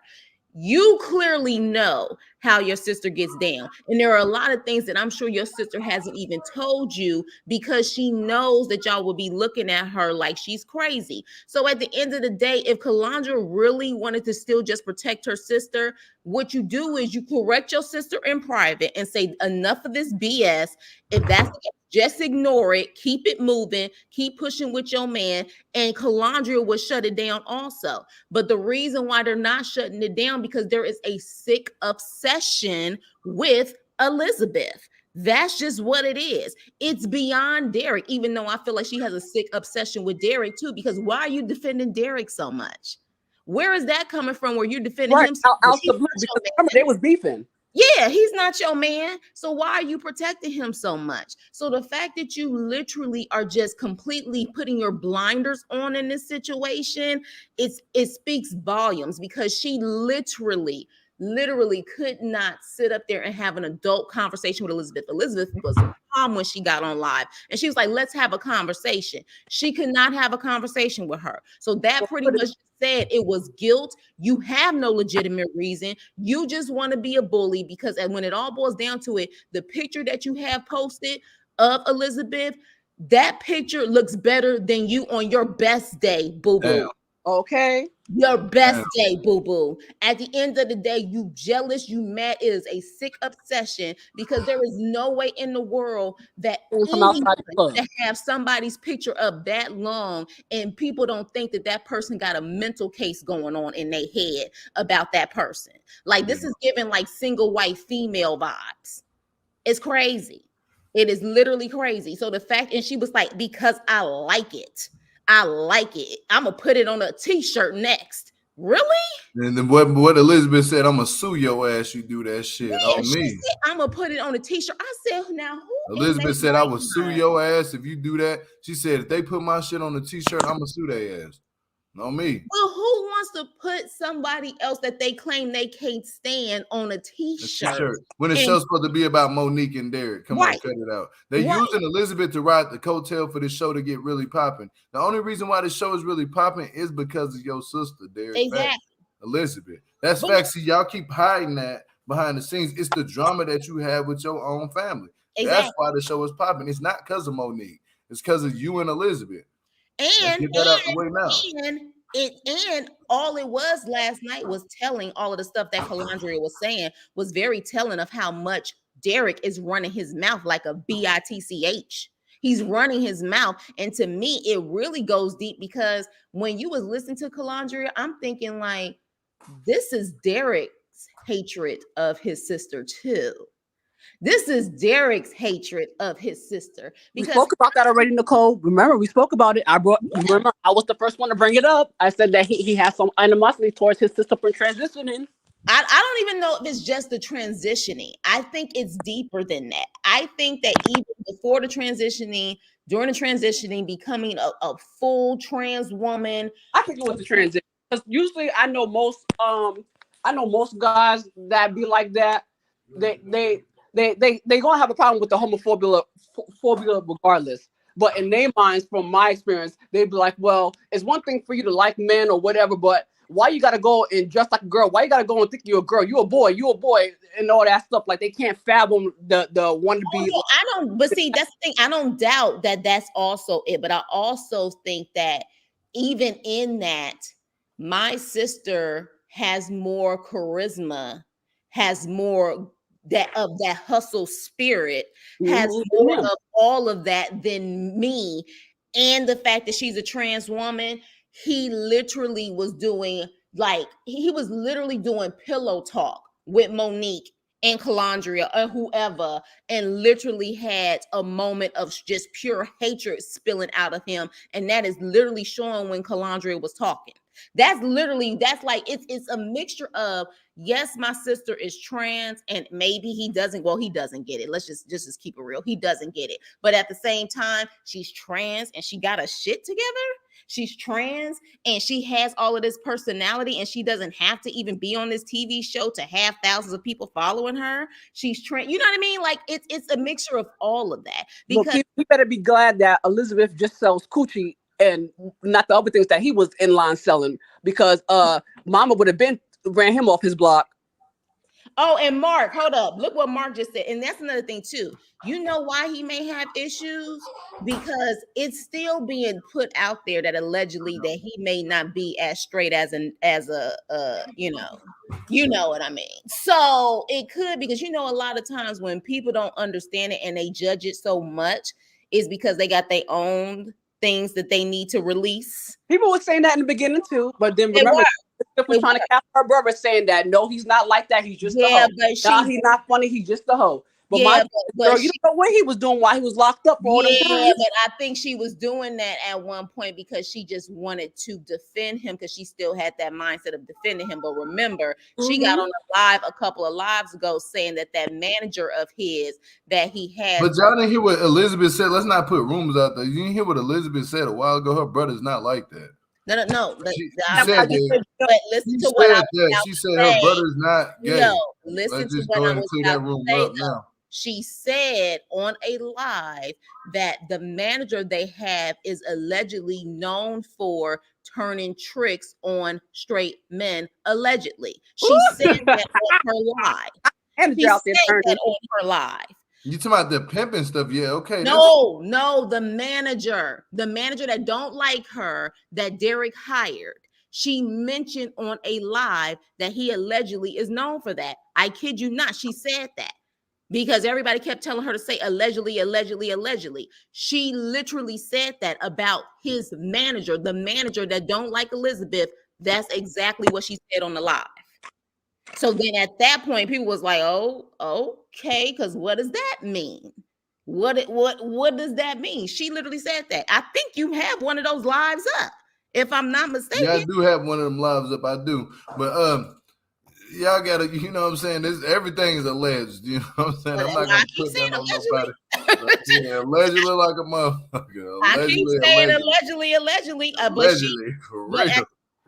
You clearly know how your sister gets down. And there are a lot of things that I'm sure your sister hasn't even told you, because she knows that y'all will be looking at her like she's crazy. So at the end of the day, if Calandra really wanted to still just protect her sister, what you do is you correct your sister in private and say, enough of this BS. If that's the case, just ignore it, keep it moving, keep pushing with your man, and Calandra will shut it down also. But the reason why they're not shutting it down, because there is a sick obsession with Elizabeth. That's just what it is. It's beyond Derek, even though I feel like she has a sick obsession with Derek too, because why are you defending Derek so much? Where is that coming from where you're defending Right him so much? out the blue, because remember they was beefing. Yeah, he's not your man. So why are you protecting him so much? So the fact that you literally are just completely putting your blinders on in this situation, it speaks volumes, because she literally could not sit up there and have an adult conversation with Elizabeth. Elizabeth was calm when she got on live, and she was like, let's have a conversation. She could not have a conversation with her. So that pretty much said it was guilt. You have no legitimate reason. You just want to be a bully, because when it all boils down to it, the picture that you have posted of Elizabeth, that picture looks better than you on your best day, boo-boo. Okay. Your best day, boo-boo. At the end of the day, you jealous, you mad. It is a sick obsession, because there is no way in the world that anyone should have somebody's picture up that long and people don't think that that person got a mental case going on in their head about that person. Like, this is giving like single white female vibes. It's crazy. It is literally crazy. So the fact, and she was like, because I like it. I like it. I'm gonna put it on a t-shirt next. Really? And then what Elizabeth said, I'm gonna sue your ass. You do that shit on me. She said, I'm gonna put it on a t-shirt. I said, now who? Elizabeth said, I would sue your ass if you do that. She said, if they put my shit on a t-shirt, I'm gonna sue their ass. No, me. Well, who wants to put somebody else that they claim they can't stand on a t-shirt? When the show's supposed to be about Monique and Derek. Come on, cut it out. They're using Elizabeth to ride the coattail for the show to get really popping. The only reason why the show is really popping is because of your sister, Derek. Exactly. Elizabeth. That's fact. See, y'all keep hiding that behind the scenes. It's the drama that you have with your own family. Exactly. That's why the show is popping. It's not because of Monique. It's because of you and Elizabeth. And all it was last night was telling all of the stuff that Calandria was saying was very telling of how much Derek is running his mouth like a bitch. He's running his mouth. And to me, it really goes deep, because when you was listening to Calandria, I'm thinking like, this is Derek's hatred of his sister too. This is Derek's hatred of his sister. Because we spoke about that already, Nicole. Remember, we spoke about it. Remember, I was the first one to bring it up. I said that he has some animosity towards his sister for transitioning. I don't even know if it's just the transitioning. I think it's deeper than that. I think that even before the transitioning, during the transitioning, becoming a full trans woman. I think it was the transition. Because usually I know most guys that be like that. They gonna have a problem with the homophobia regardless. But in their minds, from my experience, they'd be like, well, it's one thing for you to like men or whatever, but why you gotta go and dress like a girl? Why you gotta go and think you're a girl? You a boy, and all that stuff. Like, they can't fathom the one to be. But see, that's the thing. I don't doubt that that's also it. But I also think that even in that, my sister has more charisma, has more that hustle spirit, has more of all of that than me. And the fact that she's a trans woman, he literally was doing pillow talk with Monique and Calandria or whoever, and literally had a moment of just pure hatred spilling out of him. And that is literally showing when Calandria was talking. That's like, it's a mixture of, yes, my sister is trans, and maybe he doesn't get it. Let's just keep it real. He doesn't get it. But at the same time, she's trans and she got her shit together. She's trans and she has all of this personality, and she doesn't have to even be on this TV show to have thousands of people following her. She's trans. You know what I mean? Like, it's a mixture of all of that. Because he better be glad that Elizabeth just sells coochie and not the other things that he was in line selling, because Mama would have ran him off his block. Oh, and Mark, hold up. Look what Mark just said. And that's another thing too. You know why he may have issues? Because it's still being put out there that allegedly that he may not be as straight as a you know what I mean. So it could, because a lot of times when people don't understand it and they judge it so much, is because they got their own things that they need to release. People were saying that in the beginning too, but then remember, was trying to catch her brother, saying that no, he's not like that. He's just a hoe. Nah, he's not funny. He's just a hoe. But yeah, my girl, you don't know what he was doing while he was locked up for all them yeah, times. but I think she was doing that at one point because she just wanted to defend him because she still had that mindset of defending him. But remember, she got on a live a couple of lives ago saying that that manager of his that he has. But y'all didn't hear what Elizabeth said. Let's not put rumors out there. You didn't hear what Elizabeth said a while ago. Her brother's not like that. No. She I'm said not that. but listen to what I was She said her brother's not gay. No, listen Let's to just what go I ahead and was clear about that to room say, up now. She said on a live that the manager they have is allegedly known for turning tricks on straight men. Allegedly, she said that on her live. She out there said turning. that on her live. You talking about the pimping stuff? Yeah, okay. No, the manager that don't like her that Derek hired. She mentioned on a live that he allegedly is known for that. I kid you not. She said that because everybody kept telling her to say allegedly. She literally said that about his manager, the manager that don't like Elizabeth. That's exactly what she said on the live. So then at that point, people was like, oh, okay, because what does that mean? What does that mean? She literally said that. I think you have one of those lives up, if I'm not mistaken. Yeah, I do have one of them lives up. I do, but y'all gotta, you know what I'm saying? Everything is alleged. You know what I'm saying? I'm not gonna put that on nobody. Yeah, allegedly like a motherfucker. I keep saying allegedly.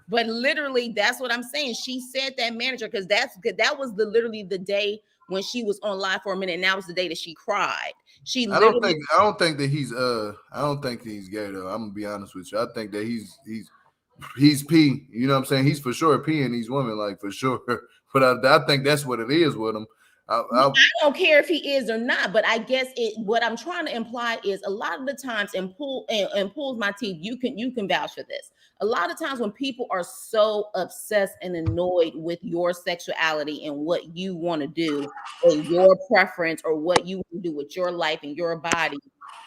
But literally, that's what I'm saying. She said that manager because that was literally the day when she was on live for a minute, and that was the day that she cried. I don't think that he's I don't think that he's gay though. I'm gonna be honest with you. I think that he's P. You know what I'm saying? He's for sure P in these women, like for sure. But I think that's what it is with him. I don't care if he is or not, but I guess what I'm trying to imply is a lot of the times and pulls my teeth. You can vouch for this. A lot of times when people are so obsessed and annoyed with your sexuality and what you want to do and your preference or what you want to do with your life and your body,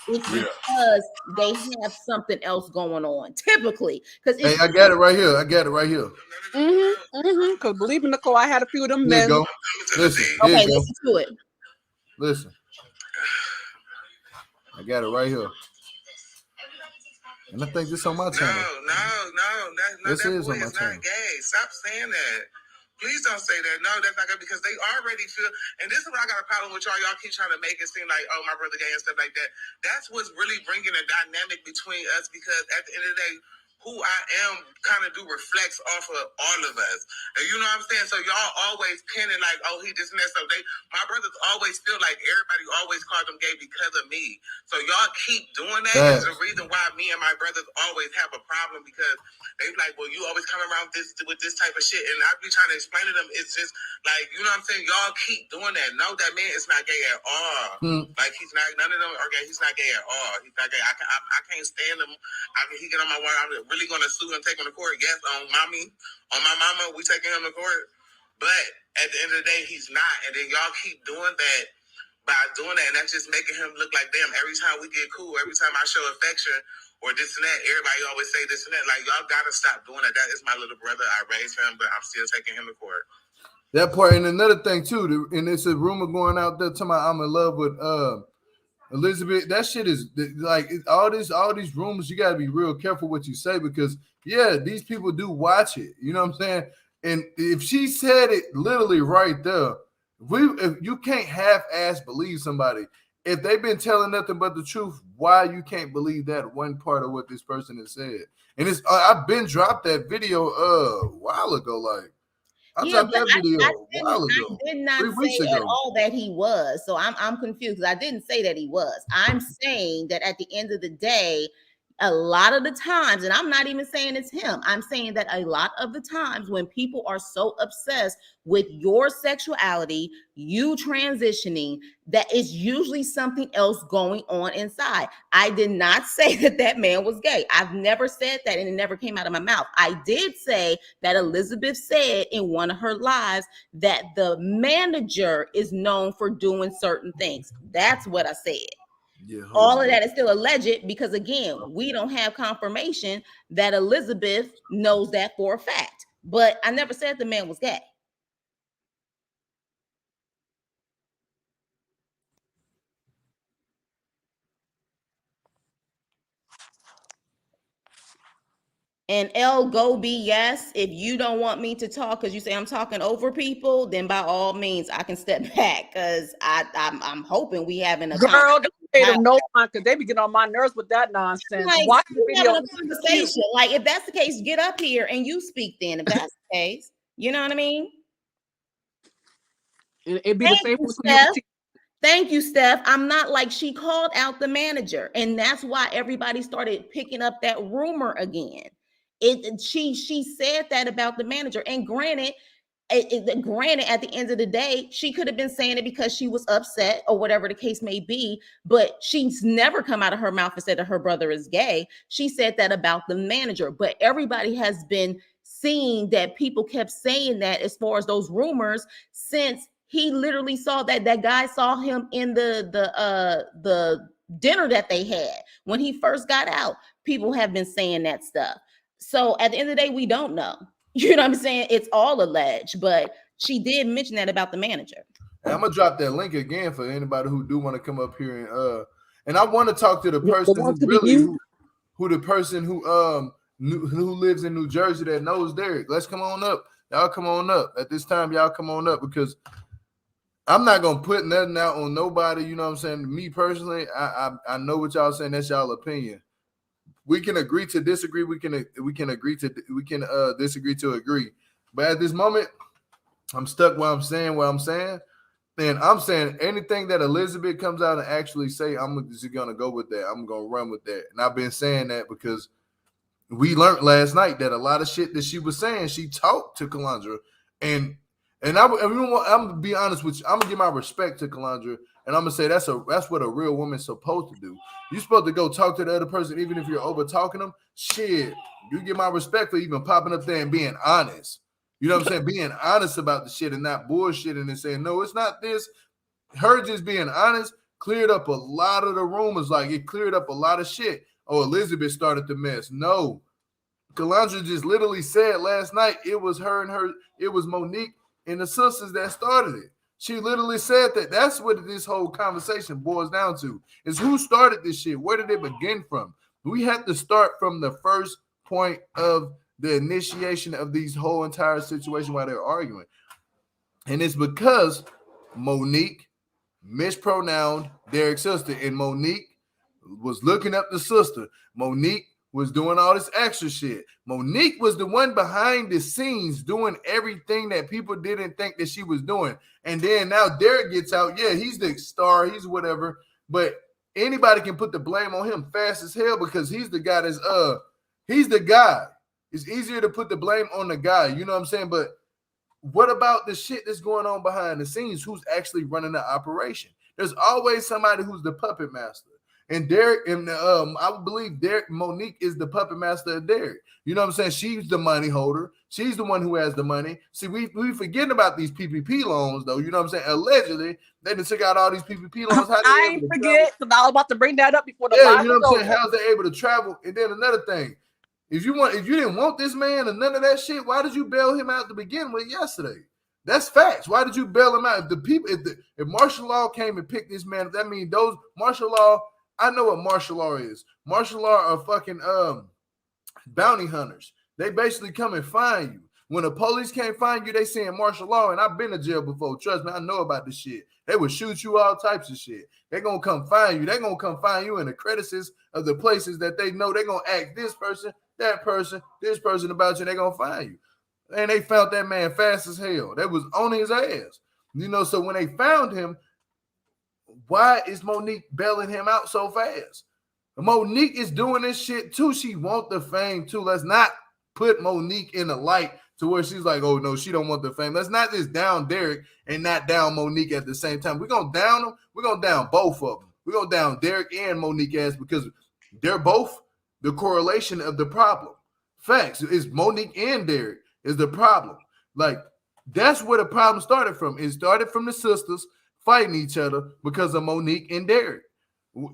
it's because they have something else going on. Typically, because I got it right here. Because believe me, Nicole, I had a few of them men. Go. Listen. Okay, listen to it. Listen. I got it right here. And I think this is on my channel. No. This is on my channel. Not gay. Stop saying that. Please don't say that. No, that's not good because they already feel. And this is what I got a problem with y'all. Y'all keep trying to make it seem like, oh, my brother gay and stuff like that. That's what's really bringing a dynamic between us because at the end of the day, who I am kind of do reflects off of all of us. And you know what I'm saying? So y'all always pinning like, oh, he this and that. So my brothers always feel like everybody always called them gay because of me. So y'all keep doing that is the reason why me and my brothers always have a problem because they like, well, you always come around with this type of shit. And I be trying to explain to them, it's just like, you know what I'm saying? Y'all keep doing that. No, that man is not gay at all. Like he's not, none of them are gay. He's not gay at all. He's not gay. I can't stand him. I mean, he get on my word. I'm really going to sue and take him to court. Yes, on mommy, on my mama, we taking him to court. But at the end of the day, he's not. And then y'all keep doing that by doing that. And that's just making him look like, damn, every time we get cool, every time I show affection or this and that, everybody always say this and that. Like, y'all got to stop doing that. That is my little brother. I raised him, but I'm still taking him to court. That part. And another thing, too, and it's a rumor going out there talking about I'm in love with Elizabeth. That shit is like all these rumors. You got to be real careful what you say because these people do watch it. You know what I'm saying? And if she said it literally right there, if you can't half-ass believe somebody. If they've been telling nothing but the truth, why you can't believe that one part of what this person has said? And it's I've been dropped that video a while ago. Like I dropped that video a while ago. I did not say at all that he was. So I'm confused because I didn't say that he was. I'm saying that at the end of the day, a lot of the times, and I'm not even saying it's him, I'm saying that a lot of the times when people are so obsessed with your sexuality, you transitioning, that is usually something else going on inside. I did not say that man was gay. I've never said that, and it never came out of my mouth. I did say that Elizabeth said in one of her lives that the manager is known for doing certain things. That's what I said. All of that is still alleged because, again, we don't have confirmation that Elizabeth knows that for a fact. But I never said the man was gay. And L, go be yes. If you don't want me to talk because you say I'm talking over people, then by all means I can step back, because I'm hoping we having a girl, don't pay them no mind because they be getting on my nerves with that nonsense. like, Watch the we video. having a conversation. Like, if that's the case, get up here and you speak then. If that's the case, you know what I mean? It'd be the same for Steph. Thank you, Steph. I'm not like, she called out the manager, and that's why everybody started picking up that rumor again. She said that about the manager, and granted, at the end of the day, she could have been saying it because she was upset or whatever the case may be, but she's never come out of her mouth and said that her brother is gay. She said that about the manager, but everybody has been seeing that people kept saying that as far as those rumors since he literally saw that guy saw him in the dinner that they had when he first got out. People have been saying that stuff. So at the end of the day, we don't know. You know what I'm saying? It's all alleged, but she did mention that about the manager. And I'm gonna drop that link again for anybody who do want to come up here and I want to talk to the person who the person who lives in New Jersey that knows Derek. Let's come on up. Y'all come on up. At this time, y'all come on up, because I'm not gonna put nothing out on nobody. You know what I'm saying? Me personally, I know what y'all saying. That's y'all opinion. We can agree to disagree. We can disagree to agree. But at this moment, I'm stuck where I'm saying. And I'm saying anything that Elizabeth comes out and actually say, I'm just gonna go with that. I'm gonna run with that. And I've been saying that because we learned last night that a lot of shit that she was saying, she talked to Kalandra. And I'm gonna be honest with you. I'm gonna give my respect to Kalandra, and I'm gonna say that's what a real woman's supposed to do. You're supposed to go talk to the other person, even if you're over talking them. Shit, you get my respect for even popping up there and being honest. You know what I'm saying? Being honest about the shit and not bullshitting and saying, no, it's not this. Her just being honest cleared up a lot of the rumors. Like, it cleared up a lot of shit. Oh, Elizabeth started the mess. No. Kalandra just literally said last night it was Monique and the sisters that started it. She literally said that. That's what this whole conversation boils down to, is who started this shit? Where did it begin from? We have to start from the first point of the initiation of these whole entire situation while they're arguing. And it's because Monique mispronounced Derek's sister, and Monique was looking up the sister. Monique was doing all this extra shit. Monique was the one behind the scenes doing everything that people didn't think that she was doing. And then now Derek gets out. Yeah, he's the star. He's whatever. But anybody can put the blame on him fast as hell, because he's the guy he's the guy. It's easier to put the blame on the guy. You know what I'm saying? But what about the shit that's going on behind the scenes? Who's actually running the operation? There's always somebody who's the puppet master. And Derek, and I believe Monique is the puppet master of Derek. You know what I'm saying? She's the money holder. She's the one who has the money. See, we forgetting about these PPP loans, though. You know what I'm saying? Allegedly, they done took out all these PPP loans. I ain't forget, because I was about to bring that up before the live. You know what I'm saying? How's they able to travel? And then another thing, if you didn't want this man and none of that shit, why did you bail him out to begin with yesterday? That's facts. Why did you bail him out? If martial law came and picked this man, that means those martial law. I know what martial law is. Martial law are fucking bounty hunters. They basically come and find you. When the police can't find you, they saying martial law. And I've been to jail before. Trust me, I know about this shit. They would shoot you all types of shit. They're going to come find you. They're going to come find you in the crevices of the places that they know. They're going to ask this person, that person, this person about you. They're going to find you. And they found that man fast as hell. They was on his ass. You know, so when they found him, why is Monique bailing him out so fast? Monique is doing this shit too. She want the fame too. Let's not put Monique in the light to where she's like, oh no, she don't want the fame. Let's not just down Derek and not down Monique at the same time. We're going to down them. We're going to down both of them. We're going to down Derek and Monique ass, because they're both the correlation of the problem. Facts. It's Monique and Derek is the problem. Like, that's where the problem started from. It started from the sisters fighting each other because of Monique and Derek.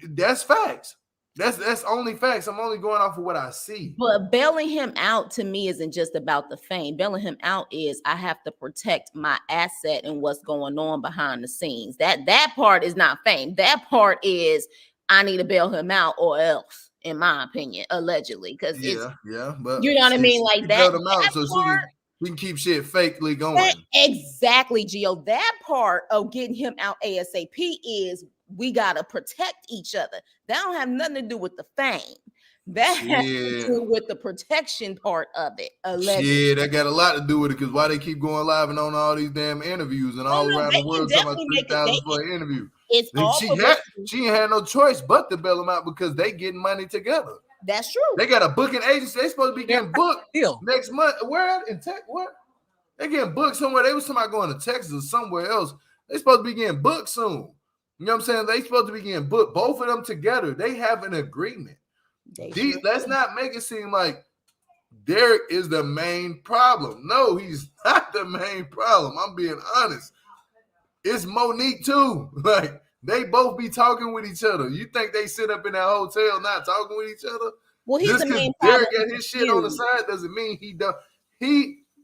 That's facts. That's only facts. I'm only going off of what I see. But bailing him out to me isn't just about the fame. Bailing him out is I have to protect my asset and what's going on behind the scenes. That part is not fame. That part is I need to bail him out or else. in my opinion, allegedly, because it's but you know what I mean, like she that. bailed him out That so part, we can keep shit fakely going. Exactly, Gio. That part of getting him out ASAP is we gotta protect each other. That don't have nothing to do with the fame. That has to do with the protection part of it. Allegedly. Shit, that got a lot to do with it, because why they keep going live and on all these damn interviews and all around the world talking about 3,000 for an interview. It's all she ain't had no choice but to bail them out because they getting money together. That's true. They got a booking agency. They supposed to be getting booked next month. Where in Texas? What? They getting booked somewhere. They was somebody going to Texas or somewhere else. They supposed to be getting booked soon. You know what I'm saying? They supposed to be getting booked. Both of them together. They have an agreement. Let's not make it seem like Derek is the main problem. No, he's not the main problem. I'm being honest. It's Monique too. Like, they both be talking with each other. You think they sit up in that hotel not talking with each other? Well, he's the main problem. Derek got his shit on the side doesn't mean he done.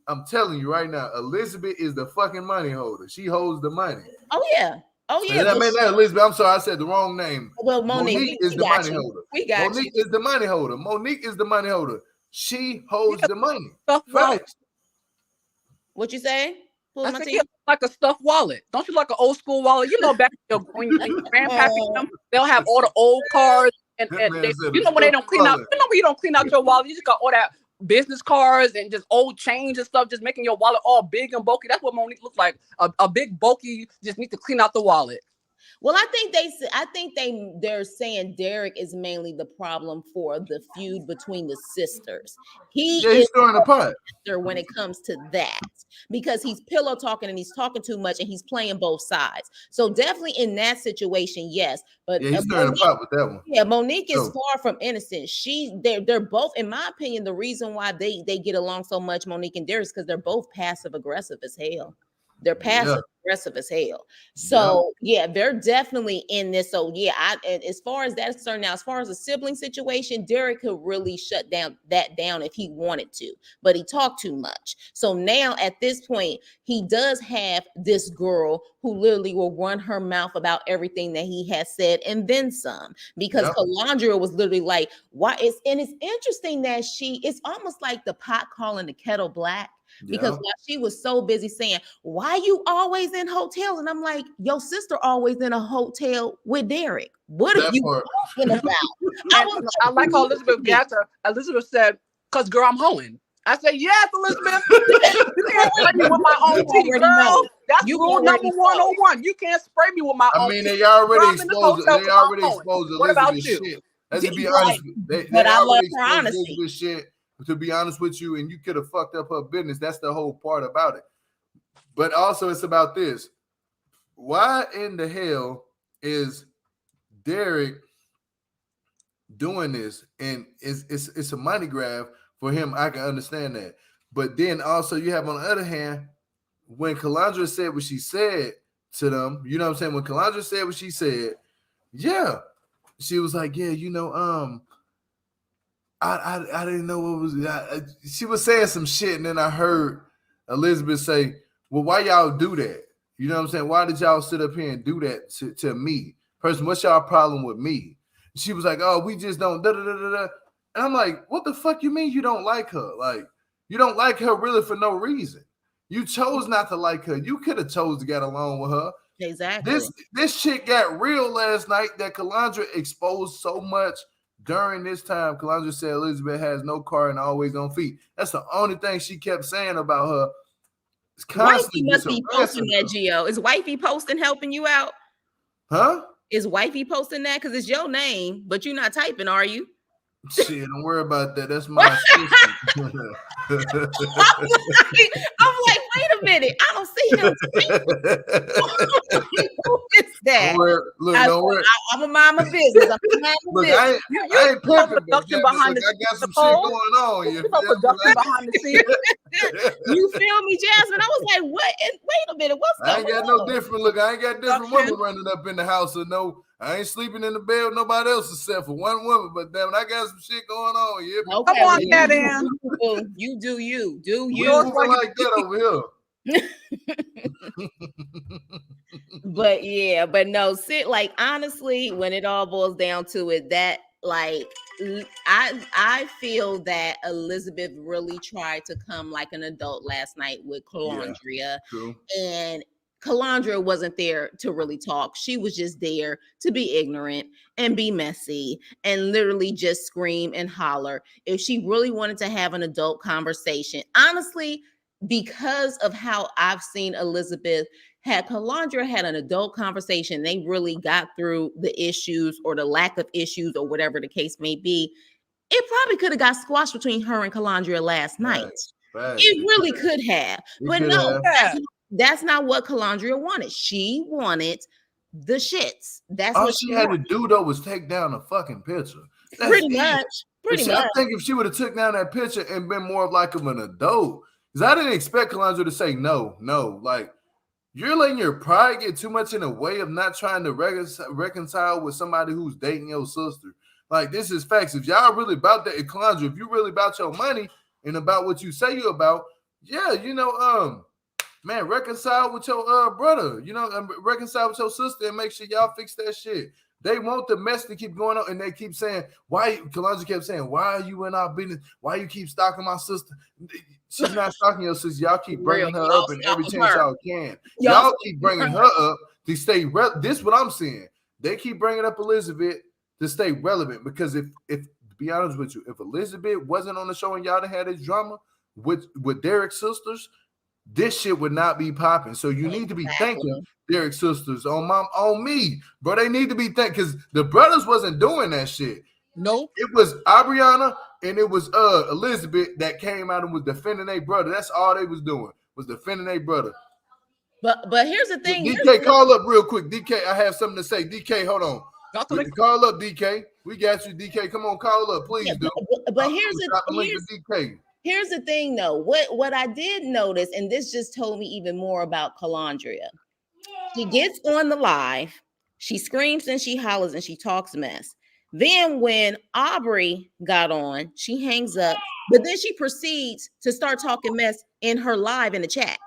I'm telling you right now, Elizabeth is the fucking money holder. She holds the money. Oh yeah. I mean, not Elizabeth. I'm sorry, I said the wrong name. Well, Monique is the money holder. Monique is the money holder. Monique is the money holder. She holds the money. Facts. What you say? I think it's like a stuffed wallet. Don't you like an old school wallet? You know, back when your grandpappy, they'll have all the old cards and you know when they don't clean out. You know when you don't clean out your wallet, you just got all that business cards and just old change and stuff, just making your wallet all big and bulky. That's what Monique looks like. A big bulky, just need to clean out the wallet. Well, I think they're saying Derek is mainly the problem for the feud between the sisters. He's throwing a pot when it comes to that, because he's pillow talking and he's talking too much and he's playing both sides. So definitely in that situation, yes. But he's throwing a pot with that one. Yeah, Monique is far from innocent. They're both, in my opinion, the reason why they get along so much, Monique and Derek, is because they're both passive aggressive as hell. They're passive aggressive as hell. So they're definitely in this. So as far as that's concerned, now as far as a sibling situation, Derek could really shut down if he wanted to, but he talked too much. So now at this point, he does have this girl who literally will run her mouth about everything that he has said and then some. Because Calandra was literally like, why? It's interesting that it's almost like the pot calling the kettle black. Because while she was so busy saying, why you always in hotels? And I'm like, your sister always in a hotel with Derek. What are you talking about? I like how Elizabeth said, because girl, I'm hoeing. I said, yes, Elizabeth. You can't spray me with my own tea, girl. That's rule number 101. You can't spray me with my own tea. They already exposed Elizabeth's shit. Let's be honest. But I love her honesty. Shit. To be honest with you, and you could have fucked up her business. That's the whole part about it. But also, it's about this. Why in the hell is Derek doing this? And it's a money grab for him. I can understand that. But then also, you have on the other hand, when Calandra said what she said to them, you know what I'm saying? When Calandra said what she said, she was like, I didn't know what was. She was saying some shit, and then I heard Elizabeth say, "Well, why y'all do that? You know what I'm saying? Why did y'all sit up here and do that to me? Person, what's y'all problem with me?" She was like, "Oh, we just don't da da da da." And I'm like, "What the fuck you mean you don't like her? Like, you don't like her really for no reason. You chose not to like her. You could have chose to get along with her. Exactly. This shit got real last night that Calandra exposed so much." During this time, Calandra said Elizabeth has no car and always on feet. That's the only thing she kept saying about her. It's constantly Wifey must be posting that, Gio. Is Wifey posting helping you out? Huh? Is Wifey posting that? Because it's your name, but you're not typing, are you? Shit, don't worry about that. That's my sister. I'm like, wait a minute. I don't see him. Who is that? Don't worry. I'm a mind my business. I ain't perfect. Production behind the scenes. I got some shit going on. You production behind the scenes. You feel me, Jasmine? I was like, what? Wait a minute. What's I ain't got no different look. I ain't got different women running up in the house or no. I ain't sleeping in the bed with nobody else except for one woman, but damn, I got some shit going on. Yeah, okay, come on, Cat. You do you. Do we you. like that over here. But no, honestly, when it all boils down to it, that like I feel that Elizabeth really tried to come like an adult last night with Calandria, True. and Calandria wasn't there to really talk. She was just there to be ignorant and be messy and literally just scream and holler. If she really wanted to have an adult conversation, honestly, because of how I've seen Elizabeth, had Calandria had an adult conversation, they really got through the issues or the lack of issues or whatever the case may be, it probably could have got squashed between her and Calandria last night. It really could have. But no, that's not what Calandria wanted. She wanted the shits. That's all what she had to do though was take down a fucking picture. Pretty much. I think if she would have took down that picture and been more of like of an adult, because I didn't expect Calandria to say no. Like, you're letting your pride get too much in the way of not trying to reconcile with somebody who's dating your sister. Like, this is facts. If y'all really about that, Calandria, if you really about your money and about what you say you about, yeah, man, reconcile with your brother, reconcile with your sister and make sure y'all fix that shit. They want the mess to keep going on, and they keep saying, Calandria kept saying, why are you in our business? Why you keep stalking my sister? She's not stalking your sister. Y'all keep bringing her up in every chance y'all can. Y'all keep bringing her up to stay this is what I'm saying. They keep bringing up Elizabeth to stay relevant, because if to be honest with you, if Elizabeth wasn't on the show and y'all had this drama with Derek's sisters, this shit would not be popping. So you need to be thanking Derek's sisters on me, bro. They need to be thanked, because the brothers wasn't doing that shit. Nope. It was Abriana and it was Elizabeth that came out and was defending their brother. That's all they was doing, was defending their brother. But here's the thing. DK, call up real quick. DK, I have something to say. DK, hold on. Call up, DK. We got you, DK. Come on, call up, please, dude. But here's the thing, though. What I did notice, and this just told me even more about Calandria. She gets on the live, she screams and she hollers and she talks mess. Then when Aubrey got on, she hangs up, but then she proceeds to start talking mess in her live in the chat.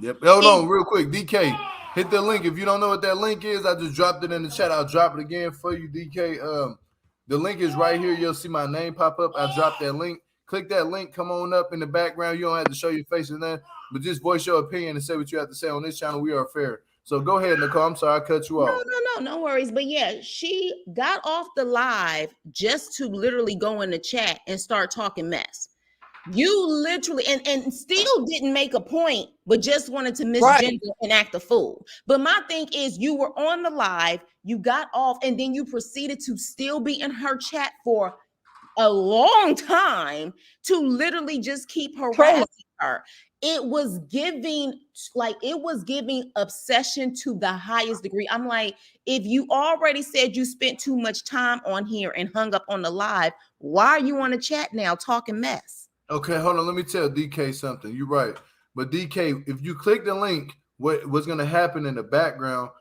Yep. Hold on real quick. DK, hit the link. If you don't know what that link is, I just dropped it in the chat. I'll drop it again for you, DK. The link is right here. You'll see my name pop up. I dropped that link. Click that link. Come on up in the background. You don't have to show your face in there, but just voice your opinion and say what you have to say on this channel. We are fair. So go ahead, Nicole. I'm sorry I cut you off. No worries. But yeah, she got off the live just to literally go in the chat and start talking mess. You literally and still didn't make a point, but just wanted to misgender and act a fool. But my thing is, you were on the live, you got off, and then you proceeded to still be in her chat for a long time to literally just keep harassing her. It was giving obsession to the highest degree. I'm like, if you already said you spent too much time on here and hung up on the live, why are you on the chat now talking mess? Okay, hold on. Let me tell DK something. You're right. But DK, if you click the link, what's going to happen in the background,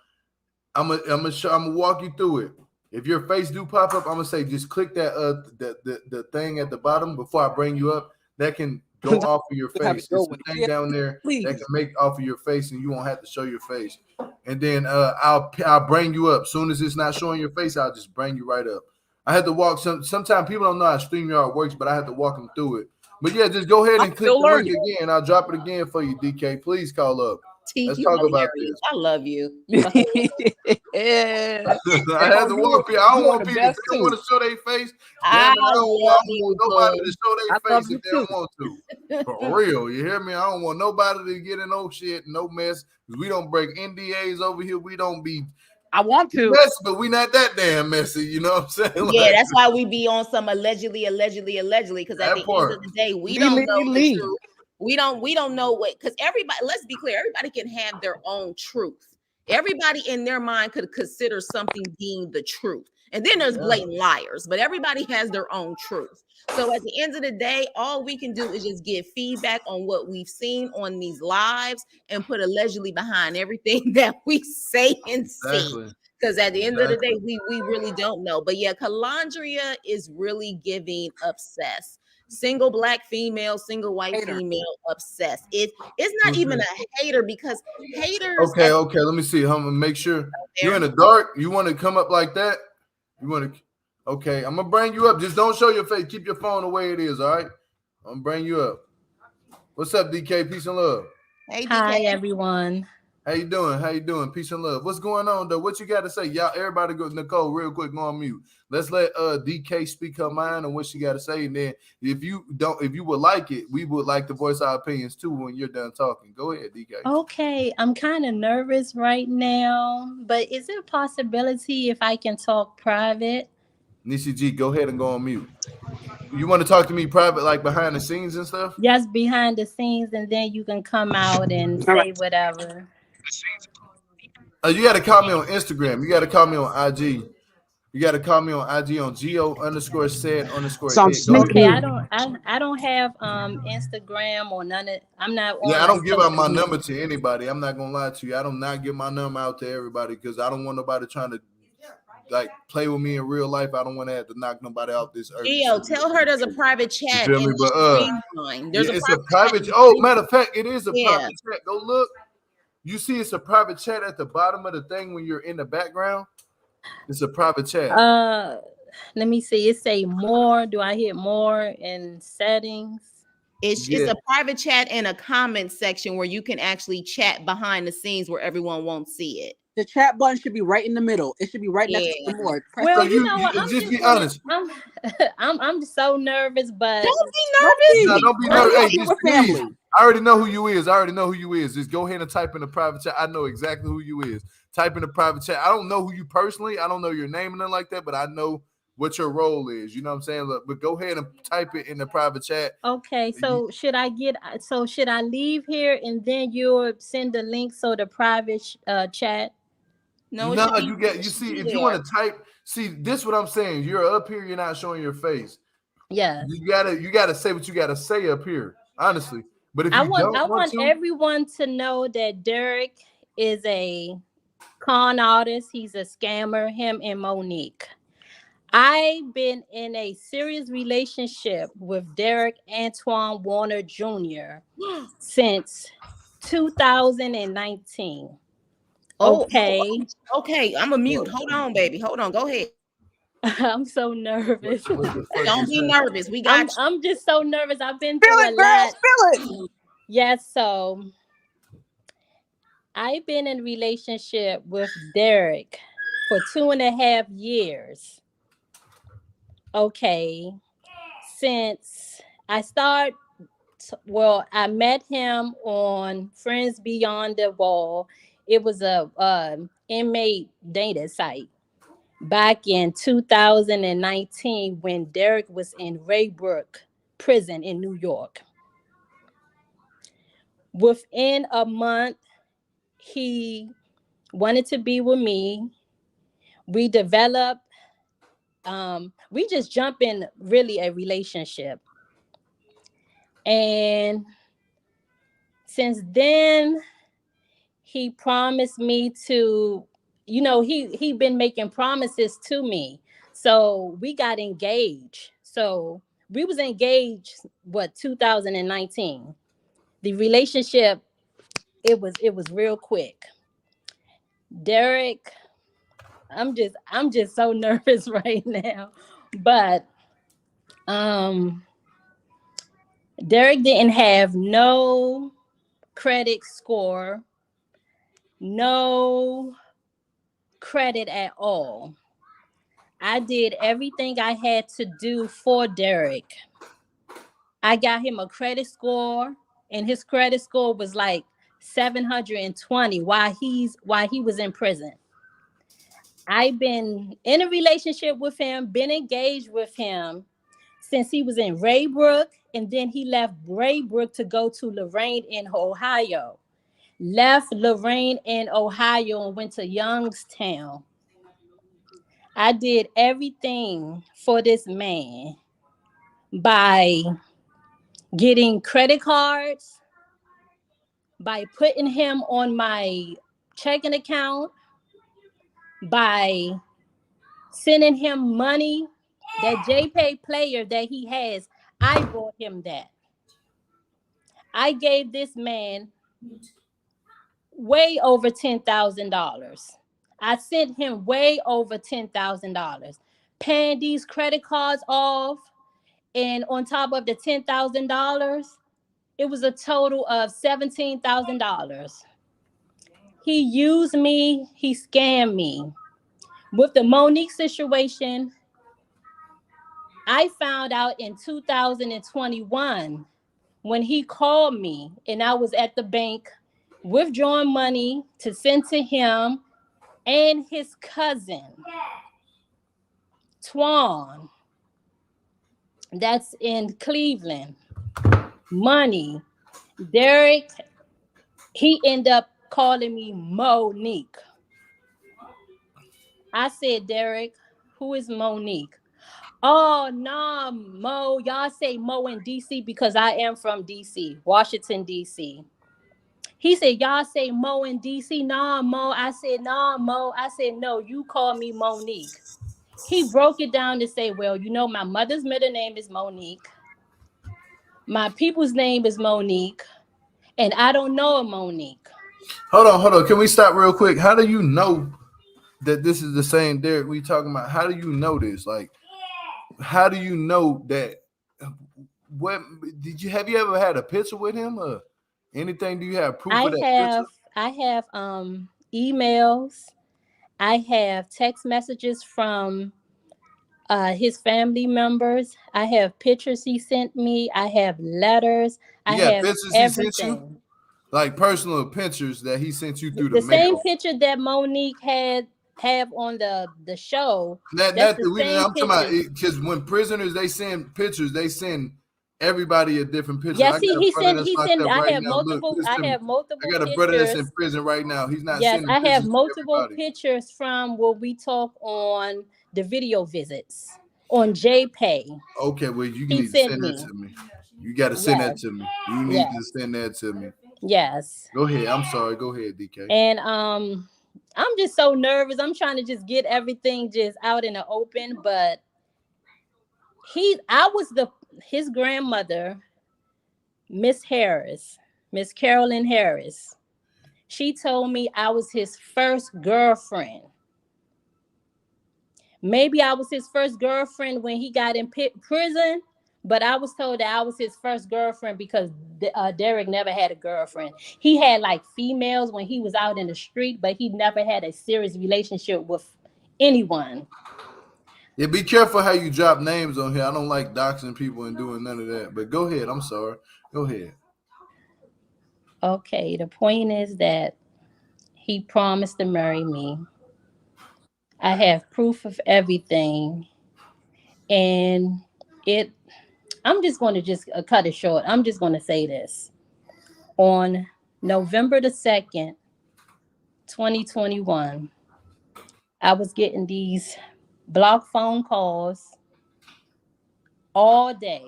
I'm gonna walk you through it. If your face do pop up, I'm going to say just click that the thing at the bottom before I bring you up. That can go off of your face. There's a thing down there that can make off of your face, and you won't have to show your face. And then I'll bring you up. Soon as it's not showing your face, I'll just bring you right up. I had to walk. Sometimes people don't know how StreamYard works, but I had to walk them through it. But yeah, just go ahead and click the link again. I'll drop it again for you, DK. Please call up. Let's talk about this. I love you. Yeah. I had to walk people. I don't want people if they want to show their face. I don't want nobody to show their face if they don't want to. For real, you hear me? I don't want nobody to get in no shit, no mess. We don't break NDAs over here. We don't be. I want to, messy, but we not that damn messy. You know what I'm saying? Yeah, that's why we be on some allegedly. Because at the end of the day, we don't know the truth. We don't know what, because everybody, let's be clear, everybody can have their own truth. Everybody in their mind could consider something being the truth. And then there's blatant liars, but everybody has their own truth. So at the end of the day, all we can do is just give feedback on what we've seen on these lives and put allegedly behind everything that we say and see. Because at the end of the day, we really don't know. But yeah, Calandria is really giving obsessed. Single black female, single white female, obsessed. It's not even a hater, because haters. Okay. Let me see. I'm gonna make sure you're in the dark. You want to come up like that? You want to? Okay, I'm gonna bring you up. Just don't show your face. Keep your phone the way it is. All right. I'm gonna bring you up. What's up, DK? Peace and love. Hey, Hi, DK. everyone. How you doing? How you doing? Peace and love. What's going on though? What you got to say? Y'all, everybody go Nicole real quick, go on mute. Let's let DK speak her mind and what she got to say. And then if you would like it, we would like to voice our opinions too when you're done talking. Go ahead, DK. Okay, I'm kind of nervous right now, but is it a possibility if I can talk private? Nishi G, go ahead and go on mute. You want to talk to me private, like behind the scenes and stuff? Yes, behind the scenes, and then you can come out and All say right. whatever. You got to call me on Instagram. You got to call me on IG. You got to call me on IG on go Sounds sneaky. Okay, ahead. I don't have Instagram or none of. I'm not Yeah, on I like don't give out social my media. number to anybody. I'm not gonna lie to you. I do not give my number out to everybody because I don't want nobody trying to like play with me in real life. I don't want to have to knock nobody out this earth. Gio, tell her there's a private You chat feel in me? the But Streamline. yeah, There's a it's a private chat. private. Oh, matter of fact, it is a Yeah. private chat. Go look. You see, it's a private chat at the bottom of the thing when you're in the background. It's a private chat. Let me see. It say more. Do I hit more in settings? It's Yeah. a private chat in a comment section where you can actually chat behind the scenes where everyone won't see it. The chat button should be right in the middle. It should be right next to the more. Press Well, So you know what? you I'm just be gonna, honest. I'm so nervous, but Don't be Don't nervous. be. No, don't be We're nervous. Hey, here just with please. family. I already know who you is. I already know who you is. Just go ahead and type in the private chat. I know exactly who you is. Type in the private chat. I don't know who you personally. I don't know your name and nothing like that, but I know what your role is. You know what I'm saying? Look, but go ahead and type it in the private chat. okay. So should I leave here and then you'll send the link so the private chat? No, it No, should be, you see, if you there. want to type, see, this what I'm saying. You're up here, you're not showing your face. Yes. You gotta say what you gotta say up here, honestly. But if I you want don't want to, everyone to know that Derek is a con artist. He's a scammer. Him and Monique. I've been in a serious relationship with Derek Antoine Warner Jr. since 2019. Okay. Okay. I'm a mute. Hold on, baby. Hold on. Go ahead. I'm so nervous. what the fuck Don't is be that? nervous. We got you. I'm just so nervous. I've been Spill through a it, girl. lot. Spill it. Yes, so I've been in a relationship with Derek for 2.5 years. Okay. Since I met him on Friends Beyond the Wall. It was a inmate data site back in 2019 when Derek was in Raybrook prison in New York. Within a month, he wanted to be with me. We developed, we just jump in really a relationship. And since then, he promised me to, he been making promises to me. So we got engaged. So we was engaged, 2019. The relationship, it was real quick. Derek, I'm just so nervous right now. But Derek didn't have no credit score, no credit at all. I did everything I had to do for Derek. I got him a credit score, and his credit score was like 720 while he was in prison. I've been in a relationship with him, been engaged with him since he was in Raybrook, and then he left Raybrook to go to Lorraine in Ohio. Left Lorraine in Ohio and went to Youngstown. I did everything for this man by getting credit cards, by putting him on my checking account, by sending him money. That JPay player that he has, I bought him that. I gave this man way over $10,000. I sent him way over $10,000. paying these credit cards off, and on top of the $10,000, it was a total of $17,000. He used me. He scammed me. With the Monique situation, I found out in 2021 when he called me and I was at the bank withdrawing money to send to him and his cousin, Twan, that's in Cleveland. Money. Derek, he ended up calling me Monique. I said, Derek, who is Monique? Oh, nah, Mo. Y'all say Mo in DC because I am from DC, Washington, DC. He said, y'all say Mo in DC. Nah, Mo. I said, nah, Mo. I said, no, you call me Monique. He broke it down to say, well, you know, my mother's middle name is Monique. My people's name is Monique. And I don't know a Monique. Hold on. Can we stop real quick? How do you know that this is the same Derek we talking about? How do you know this? Like, how do you know that? What have you ever had a picture with him or anything? Do you have proof of that picture? I have emails. I have text messages from his family members. I have pictures he sent me. I have letters. I You got have pictures he sent you? everything. Like personal pictures that he sent you through the The same mail. picture that Monique have on the show. I'm That's the talking same about picture. because when prisoners they send pictures, they send everybody a different picture. Yes, I got a brother that's he locked sent. up right now. Look, I listen. have I multiple got a brother that's in pictures. prison right now. He's not Yes, sending I have pictures to multiple everybody. pictures from where we talk on the video visits on JPay. Okay, well, you He need to sent send that me. to me. You got to send that Yes, to me. You need to yes, send that to me. yes. Go ahead. I'm sorry. Go ahead, DK. And I'm just so nervous. I'm trying to just get everything just out in the open. But I was his grandmother, Miss Harris, Miss Carolyn Harris. She told me I was his first girlfriend. Maybe I was his first girlfriend when he got in prison, but I was told that I was his first girlfriend because Derek never had a girlfriend. He had like females when he was out in the street, but he never had a serious relationship with anyone. Yeah, be careful how you drop names on here. I don't like doxing people and doing none of that. But go ahead. I'm sorry. Go ahead. Okay, the point is that he promised to marry me. I have proof of everything. And it I'm just going to just cut it short. I'm just going to say this. On November the 2nd, 2021, I was getting these block phone calls all day.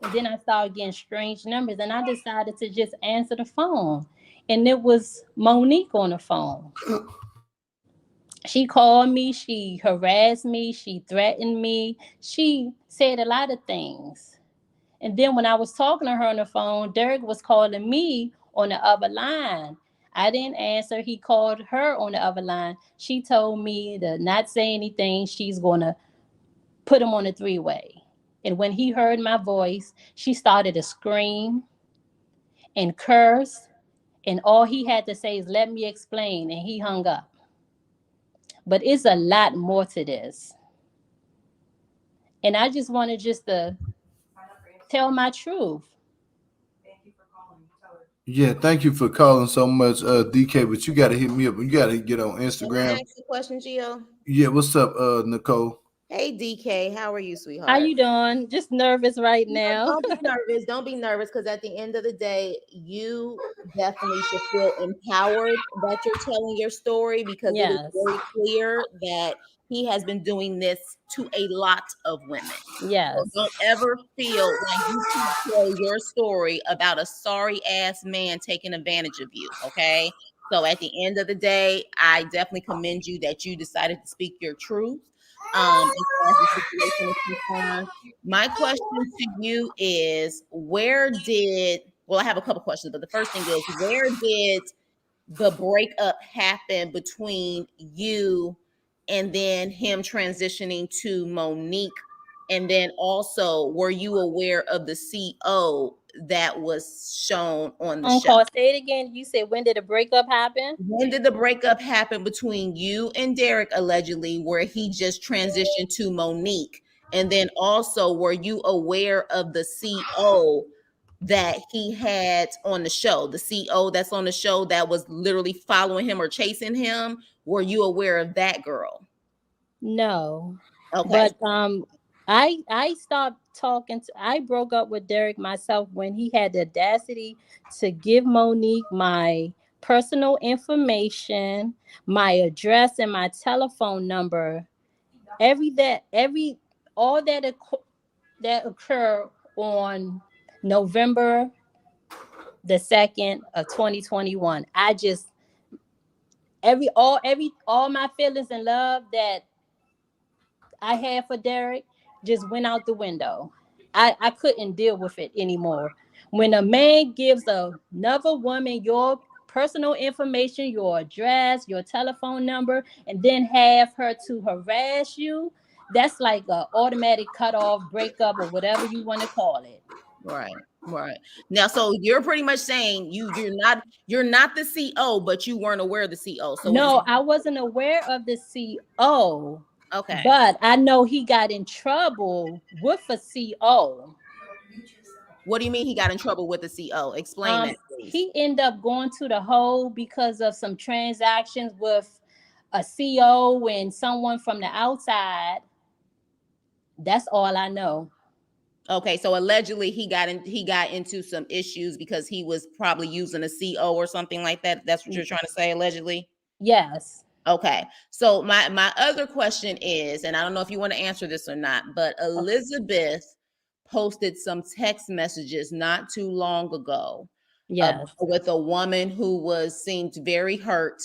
And then I started getting strange numbers and I decided to just answer the phone. And it was Monique on the phone. She called me, she harassed me, she threatened me, she said a lot of things. And then when I was talking to her on the phone, Derek was calling me on the other line. I didn't answer. He called her on the other line. She told me to not say anything. She's going to put him on a three-way. And when he heard my voice, she started to scream and curse. And all he had to say is, let me explain. And he hung up. But it's a lot more to this. And I just wanted just to tell my truth. Yeah, thank you for calling so much, DK. But you got to hit me up. You got to get on Can I Instagram. ask a question, Gio? Yeah, what's up, Nicole? Hey, DK, how are you, How sweetheart? you doing? Just nervous right now. Don't be nervous. Don't be nervous because at the end of the day, you definitely should feel empowered that you're telling your story because it is Yes. very clear that he has been doing this to a lot of women. Yes. So don't ever feel like you can't tell your story about a sorry ass man taking advantage of you. Okay. So at the end of the day, I definitely commend you that you decided to speak your truth. As far as the situation is concerned, my question to you is well, I have a couple questions, but the first thing is where did the breakup happen between you and then him transitioning to Monique? And then also, were you aware of the CO that was shown on the show? Call, say it again. You said, when did the breakup happen? When did the breakup happen between you and Derek, allegedly, where he just transitioned to Monique? And then also, were you aware of the CO that he had on the show? The CO that's on the show that was literally following him or chasing him? Were you aware of that girl? No. Okay. But I stopped talking to, I broke up with Derek myself when he had the audacity to give Monique my personal information, my address, and my telephone number. All that occurred on November the 2nd of 2021. I just all my feelings and love that I had for Derek just went out the window. I couldn't deal with it anymore. When a man gives another woman your personal information, your address, your telephone number, and then have her to harass you, that's like a automatic cutoff, breakup, or whatever you want to call it. Right. Now, so you're pretty much saying you're not the CO, but you weren't aware of the CO. So no, I wasn't aware of the CO. Okay. But I know he got in trouble with a CO. What do you mean he got in trouble with the CO? Explain that, please. He ended up going to the hole because of some transactions with a CO and someone from the outside. That's all I know. Okay, so allegedly he got into some issues because he was probably using a CO or something like that. That's what you're trying to say, allegedly? Yes. Okay. So my other question is, and I don't know if you want to answer this or not, but Elizabeth posted some text messages not too long ago. Yes. With a woman who seemed very hurt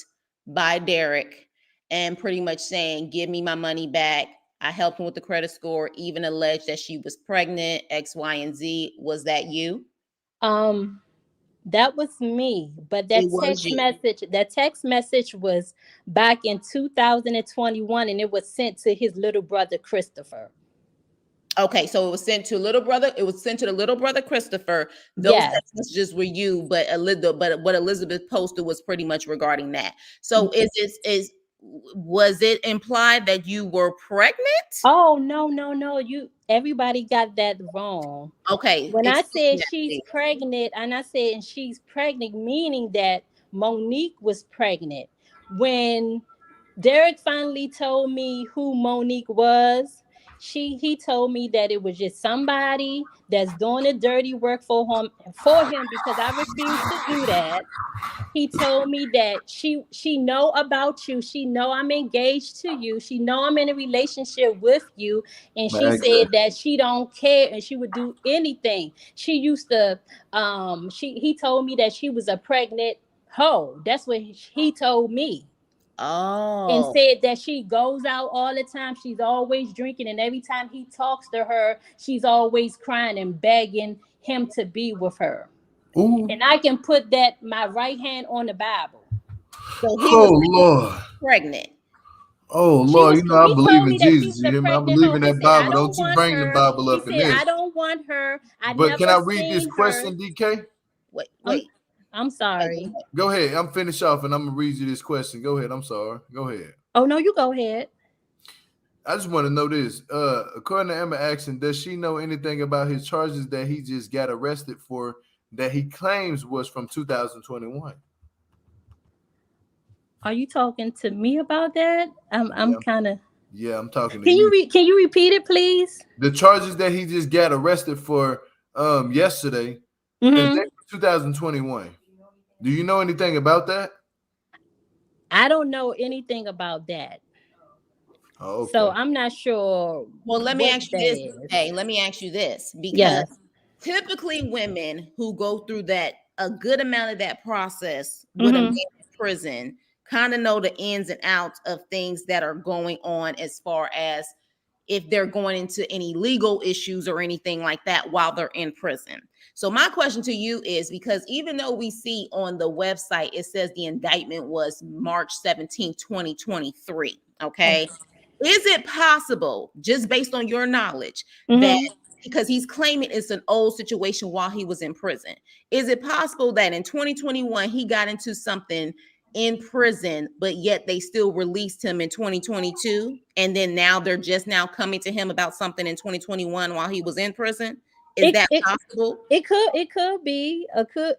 by Derek and pretty much saying, give me my money back. I helped him with the credit score, even alleged that she was pregnant, X, Y, and Z. Was that you? That was me, but that text message was back in 2021, and it was sent to his little brother Christopher. Okay, so it was sent to little brother. It was sent to the little brother Christopher. Those text messages were you, but what Elizabeth posted was pretty much regarding that. So was it implied that you were pregnant? Oh no. Everybody got that wrong. Okay. When I said she's pregnant, and I said she's pregnant, meaning that Monique was pregnant. When Derek finally told me who Monique was, he told me that it was just somebody that's doing the dirty work for him because I refused to do that. He told me that she know about you. She know I'm engaged to you. She know I'm in a relationship with you. And she said that she don't care and she would do anything. She used to he told me that she was a pregnant hoe. That's what he told me. And said that she goes out all the time. She's always drinking. And every time he talks to her, she's always crying and begging him to be with her. Ooh. And I can put that my right hand on the Bible. So he was Lord pregnant. Oh Lord, I believe in Jesus. You hear me? I believe in that Bible. Don't you bring the Bible up in this. I don't want her. But can I read this question, DK? Wait. I'm sorry. Go ahead. I'm finished off and I'm gonna read you this question. Go ahead. I'm sorry. Go ahead. Oh no, you go ahead. I just want to know this. According to Emma Action, does she know anything about his charges that he just got arrested for that he claims was from 2021? Are you talking to me about that? I'm kind of. Yeah, I'm talking to you. Can you repeat it, please? The charges that he just got arrested for yesterday is 2021. Do you know anything about that? I don't know anything about that. Oh, okay. So I'm not sure. Well, let me ask you this. Hey, let me ask you this, because typically women who go through a good amount of that process with a man in prison kind of know the ins and outs of things that are going on as far as if they're going into any legal issues or anything like that while they're in prison. So my question to you is, because even though we see on the website, it says the indictment was March 17, 2023. Okay. Is it possible, just based on your knowledge, that because he's claiming it's an old situation while he was in prison, is it possible that in 2021 he got into something in prison, but yet they still released him in 2022, and then now they're just now coming to him about something in 2021 while he was in prison? Is that possible? It could be because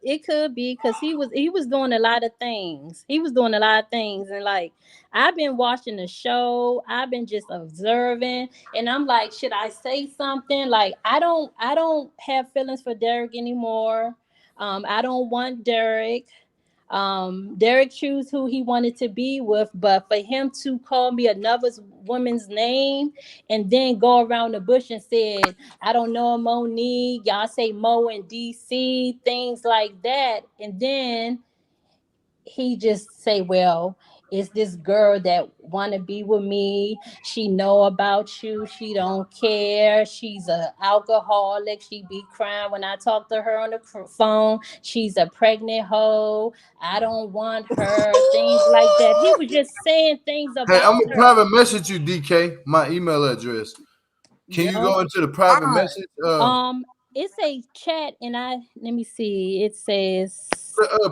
he was doing a lot of things. And like, I've been watching the show, I've been just observing, and I'm like, should I say something? Like, I don't have feelings for Derek anymore. I don't want Derek. Derek chose who he wanted to be with, but for him to call me another woman's name and then go around the bush and said, I don't know Monique, y'all say Mo in DC, things like that, and then he just say, well, it's this girl that want to be with me. She know about you. She don't care. She's an alcoholic. She be crying when I talk to her on the phone. She's a pregnant hoe. I don't want her. Things like that. He was just saying things about Hey, I'm her. gonna private message you, DK, my email address. Can you go into the private message? It's a chat, and let me see. It says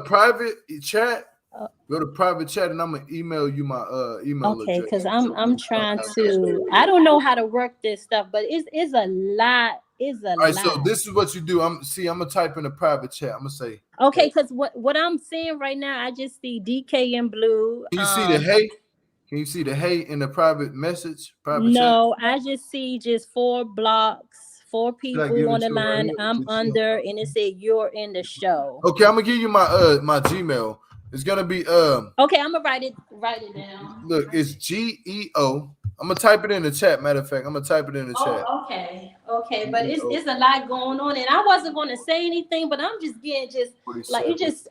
private chat. Go to private chat, and I'm gonna email you my email address. Okay, because I'm trying to. I don't know how to work this stuff, but it's a lot. It's a lot. All right, so this is what you do. I'm gonna type in the private chat. I'm gonna say. Okay, because what I'm seeing right now, I just see DK in blue. Can you see the hey? Can you see the hey in the private message? Private no, chat? I just see just 4 blocks, 4 people on the line. I'm under, and it said you're in the show. Okay, I'm gonna give you my my Gmail. It's gonna be Okay, I'm gonna write it down. Look, it's GEO. I'm gonna type it in the chat. Matter of fact, I'm gonna type it in the chat. Okay, but it's a lot going on, and I wasn't gonna say anything, but I'm just getting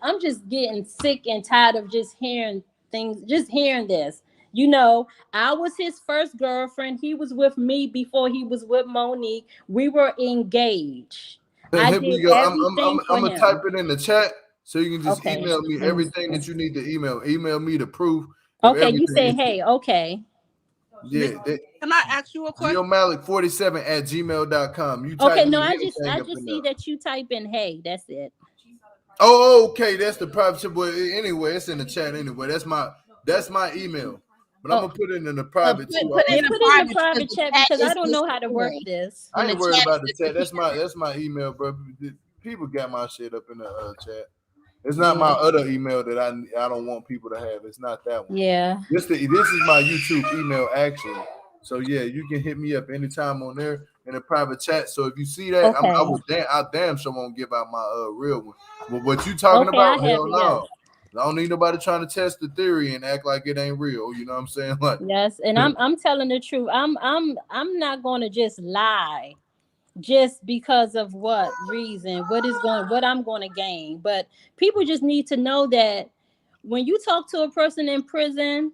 I'm just getting sick and tired of just hearing things, just hearing this. You know, I was his first girlfriend. He was with me before he was with Monique. We were engaged. I did everything for him. I'm gonna type it in the chat. So you can just email me everything that you need to email. Email me the proof. Okay, you say hey, okay. Yeah. Can I ask you a question? Malik47@gmail.com. You okay, no, I just see that you type in hey, that's it. Oh, okay, that's the private chat. But anyway, it's in the chat anyway. That's my email. But I'm gonna put it in the private too. Put it in the private chat because I don't know how to work this. I ain't worried about the chat. That's my email, bro. People got my shit up in the chat. It's not my other email that I don't want people to have. It's not that one. Yeah. This is my YouTube email actually. So yeah, you can hit me up anytime on there in a private chat. So if you see that, I damn sure won't give out my real one. But what you talking about? Hell no. I don't need nobody trying to test the theory and act like it ain't real. You know what I'm saying? Like, yes, and I'm telling the truth. I'm not gonna just lie. Just because of what reason, what I'm going to gain. But people just need to know that when you talk to a person in prison,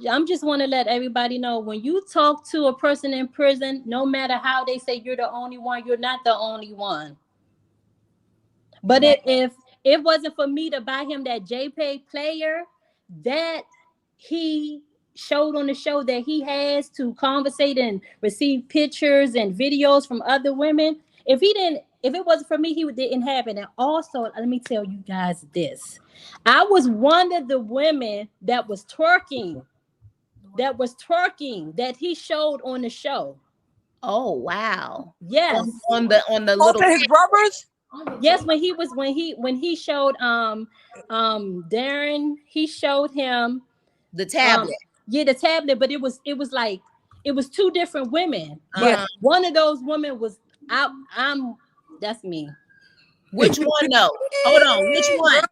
I'm just want to let everybody know, when you talk to a person in prison, no matter how they say you're the only one, you're not the only one. But if it wasn't for me to buy him that JPEG player that he showed on the show that he has to conversate and receive pictures and videos from other women, if it wasn't for me, he didn't have it. And also, let me tell you guys this. I was one of the women that was twerking that he showed on the show. Oh wow. Yes. On the little his brothers? Yes, when he showed Darren, he showed him the tablet. The tablet, but it was like it was 2 different women. But one of those women was that's me. Which one though? Hold on, which one?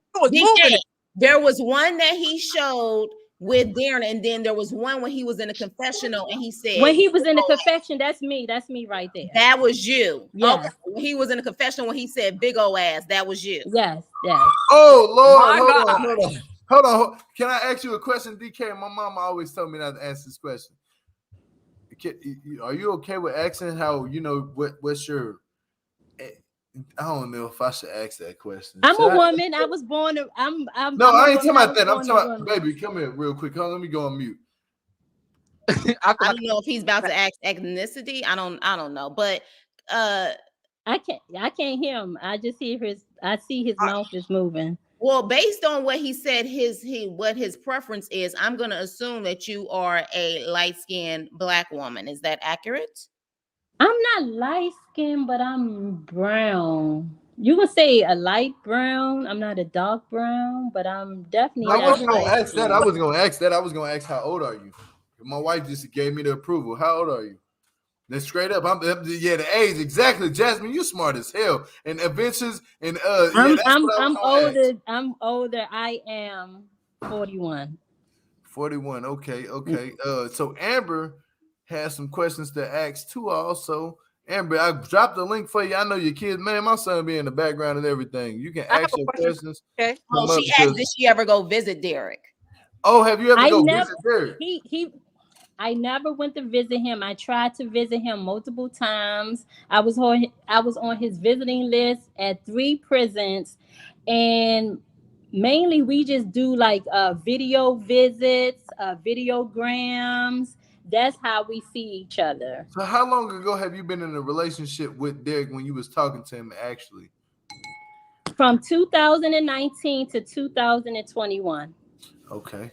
There was one that he showed with Darren, and then there was one when he was in a confessional, and he said when he was in the confession, that's me right there. That was you. Yeah. Okay. When he was in a confessional when he said big old ass, that was you. Yes. Oh Lord, hold on. Can I ask you a question, DK? My mama always told me not to ask this question. are you okay with asking how what's your? I don't know if I should ask that question. I'm Should a I? woman. I was born. I'm No, a I ain't woman. talking I about was that. I'm born a talking about, woman. baby, come here real quick. Hold on, let me go on mute. I feel I like don't know if he's about to ask ethnicity. I don't know, but I can't hear him. I just hear I see his mouth is moving. well, based on what he said, what his preference is, I'm going to assume that you are a light-skinned Black woman. Is that accurate? I'm not light skinned, but I'm brown. You would say a light brown. I'm not a dark brown, but I'm definitely I not wasn't gonna light ask that. I skinned. was gonna ask that. I was gonna ask how old are you? My wife just gave me the approval. How old are you? Then straight up, yeah, the age exactly. Jasmine, you smart as hell. And adventures and yeah, that's what I was I'm gonna ask. older. I'm older. I am 41. 41. Okay. So Amber has some questions to ask too. Also, Amber, I dropped the link for you. I know your kids, man. My son be in the background and everything. You can I have ask a your question. questions. Okay. Oh, Come up she asked, did because she ever go visit Derek? have you ever I go never visit Derek? I never went to visit him. I tried to visit him multiple times. I was on his visiting list at 3 prisons, and mainly we just do like video visits, videograms. That's how we see each other. So how long ago have you been in a relationship with Derek when you was talking to him actually? From 2019 to 2021. Okay.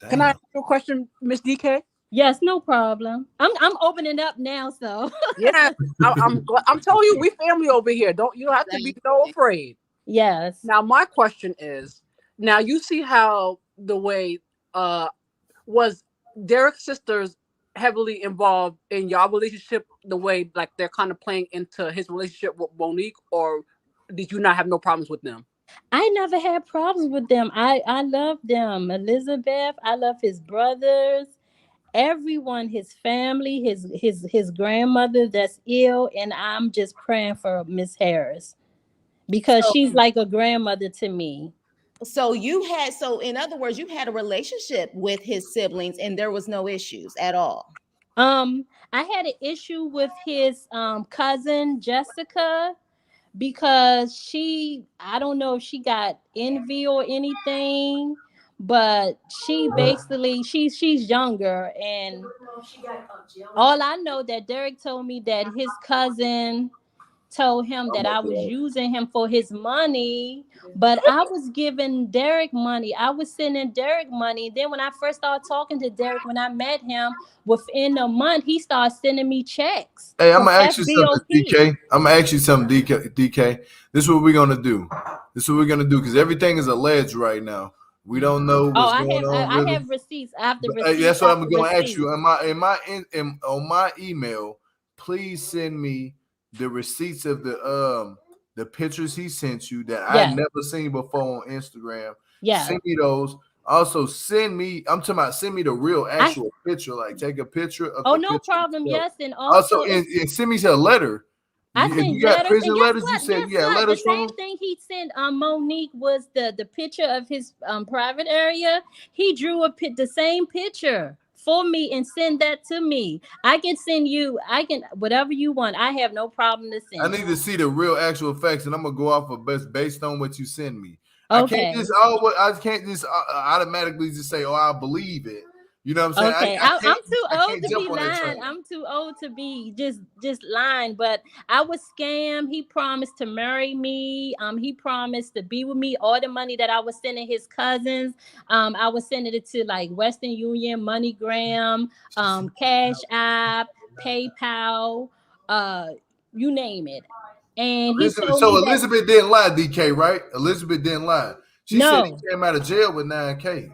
Can I Damn. ask you a question, Miss DK? Yes, no problem. I'm opening up now, so Yeah, I'm telling you, we family over here. You don't have to be so afraid. yes. Now, my question is, now you see how the way was Derek's sisters heavily involved in your relationship, the way like they're kind of playing into his relationship with Monique, or did you not have no problems with them? I never had problems with them. I love them. Elizabeth, I love his brothers, everyone, his family, his grandmother that's ill, and I'm just praying for Miss Harris because So, she's like a grandmother to me. so in other words, you had a relationship with his siblings and there was no issues at all. I had an issue with his cousin Jessica because I don't know if she got envy or anything, but she basically she's younger, and all I know that Derek told me that his cousin told him Oh that my I was God. using him for his money, but I was giving Derek money. I was sending Derek money. Then when I first started talking to Derek, when I met him, within a month, he started sending me checks Hey, I'm from gonna ask you something, FBOP. DK. I'm gonna ask you something, DK. This is what we're gonna do. Because everything is alleged right now. We don't know Oh, what's going on I really. have receipts after But, receipts that's what after I'm gonna ask you. receipts. On my email, please send me the receipts of the pictures he sent you that I Yes, never seen before on Instagram. yes. Send me those. Also, send me the real I actual picture. Like take a picture of Oh, the no picture problem. itself. Yes, and Also, also and send me a letter. I You sent got letters, prison and guess letters? You what? said Guess you got what? The letters from same him? thing he sent Monique was the picture of his private area. He drew the same picture for me and send that to me. I can send you. I can whatever you want. I have no problem to I send. need to see the real actual facts, and I'm gonna go off of based on what you send me. Okay. I can't just automatically just say, "Oh, I believe it." You know what I'm saying? Okay, I'm too I old can't to jump be on that lying. train. I'm too old to be just lying. But I was scammed. He promised to marry me. He promised to be with me. All the money that I was sending his cousins, I was sending it to like Western Union, MoneyGram, Cash App, PayPal, uh, you name it. And he told So me that Elizabeth didn't lie, DK, right? Elizabeth didn't lie. She said no. he came out of jail with 9K.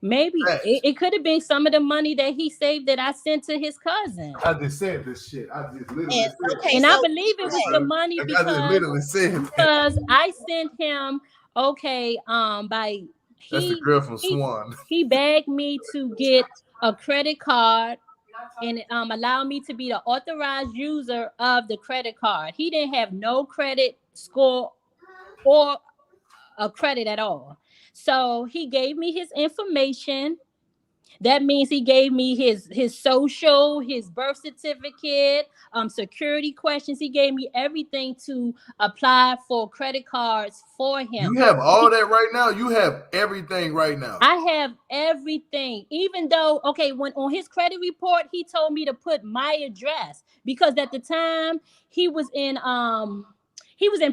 Maybe Facts. it could have been some of the money that he saved that I sent to his cousin. I just said this shit. I just literally And said okay, And so I believe it was the money I just literally said that. because I sent him okay by That's the girl from Swan. he begged me to get a credit card and allow me to be the authorized user of the credit card. He didn't have no credit score or a credit at all. So he gave me his information. That means he gave me his social, his birth certificate, security questions. He gave me everything to apply for credit cards for him. You have all that right now. You have everything right now. I have everything, even though, okay, when on his credit report, he told me to put my address because at the time he was in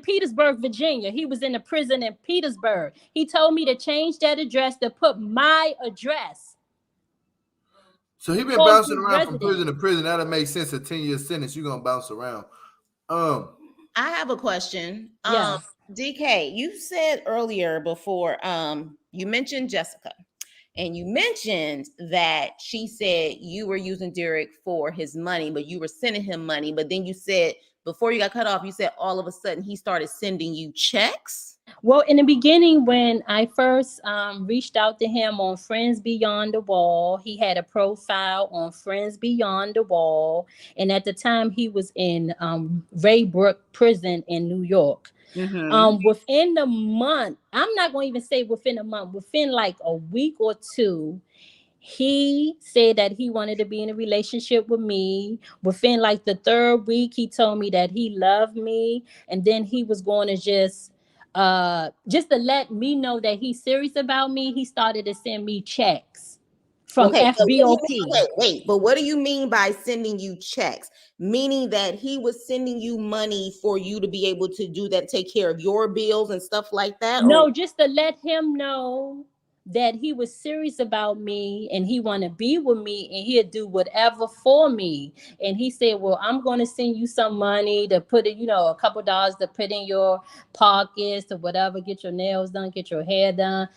Petersburg, Virginia. He was in the prison in Petersburg. He told me to change that address to put my address. So he been bouncing around from prison to prison. That'll make sense. A 10-year sentence, you're gonna bounce around. I have a question. Yes. DK, you said earlier before, you mentioned Jessica, and you mentioned that she said you were using Derek for his money, but you were sending him money. But then you said before you got cut off, you said all of a sudden he started sending you checks. Well, in the beginning, when I first reached out to him on Friends Beyond the Wall, he had a profile on Friends Beyond the Wall. And at the time, he was in Raybrook Prison in New York. Mm-hmm. Within the month, I'm not going to even say within a month, within like a week or two, he said that he wanted to be in a relationship with me. Within like the third week, he told me that he loved me. And then he was going to just to let me know that he's serious about me, he started to send me checks from FBOP. Wait, but what do you mean by sending you checks? Meaning that he was sending you money for you to be able to do that, take care of your bills and stuff like that? No, just to let him know that he was serious about me and he want to be with me and he'll do whatever for me. And he said, well, I'm going to send you some money to put it, a couple dollars to put in your pockets or whatever, get your nails done, get your hair done,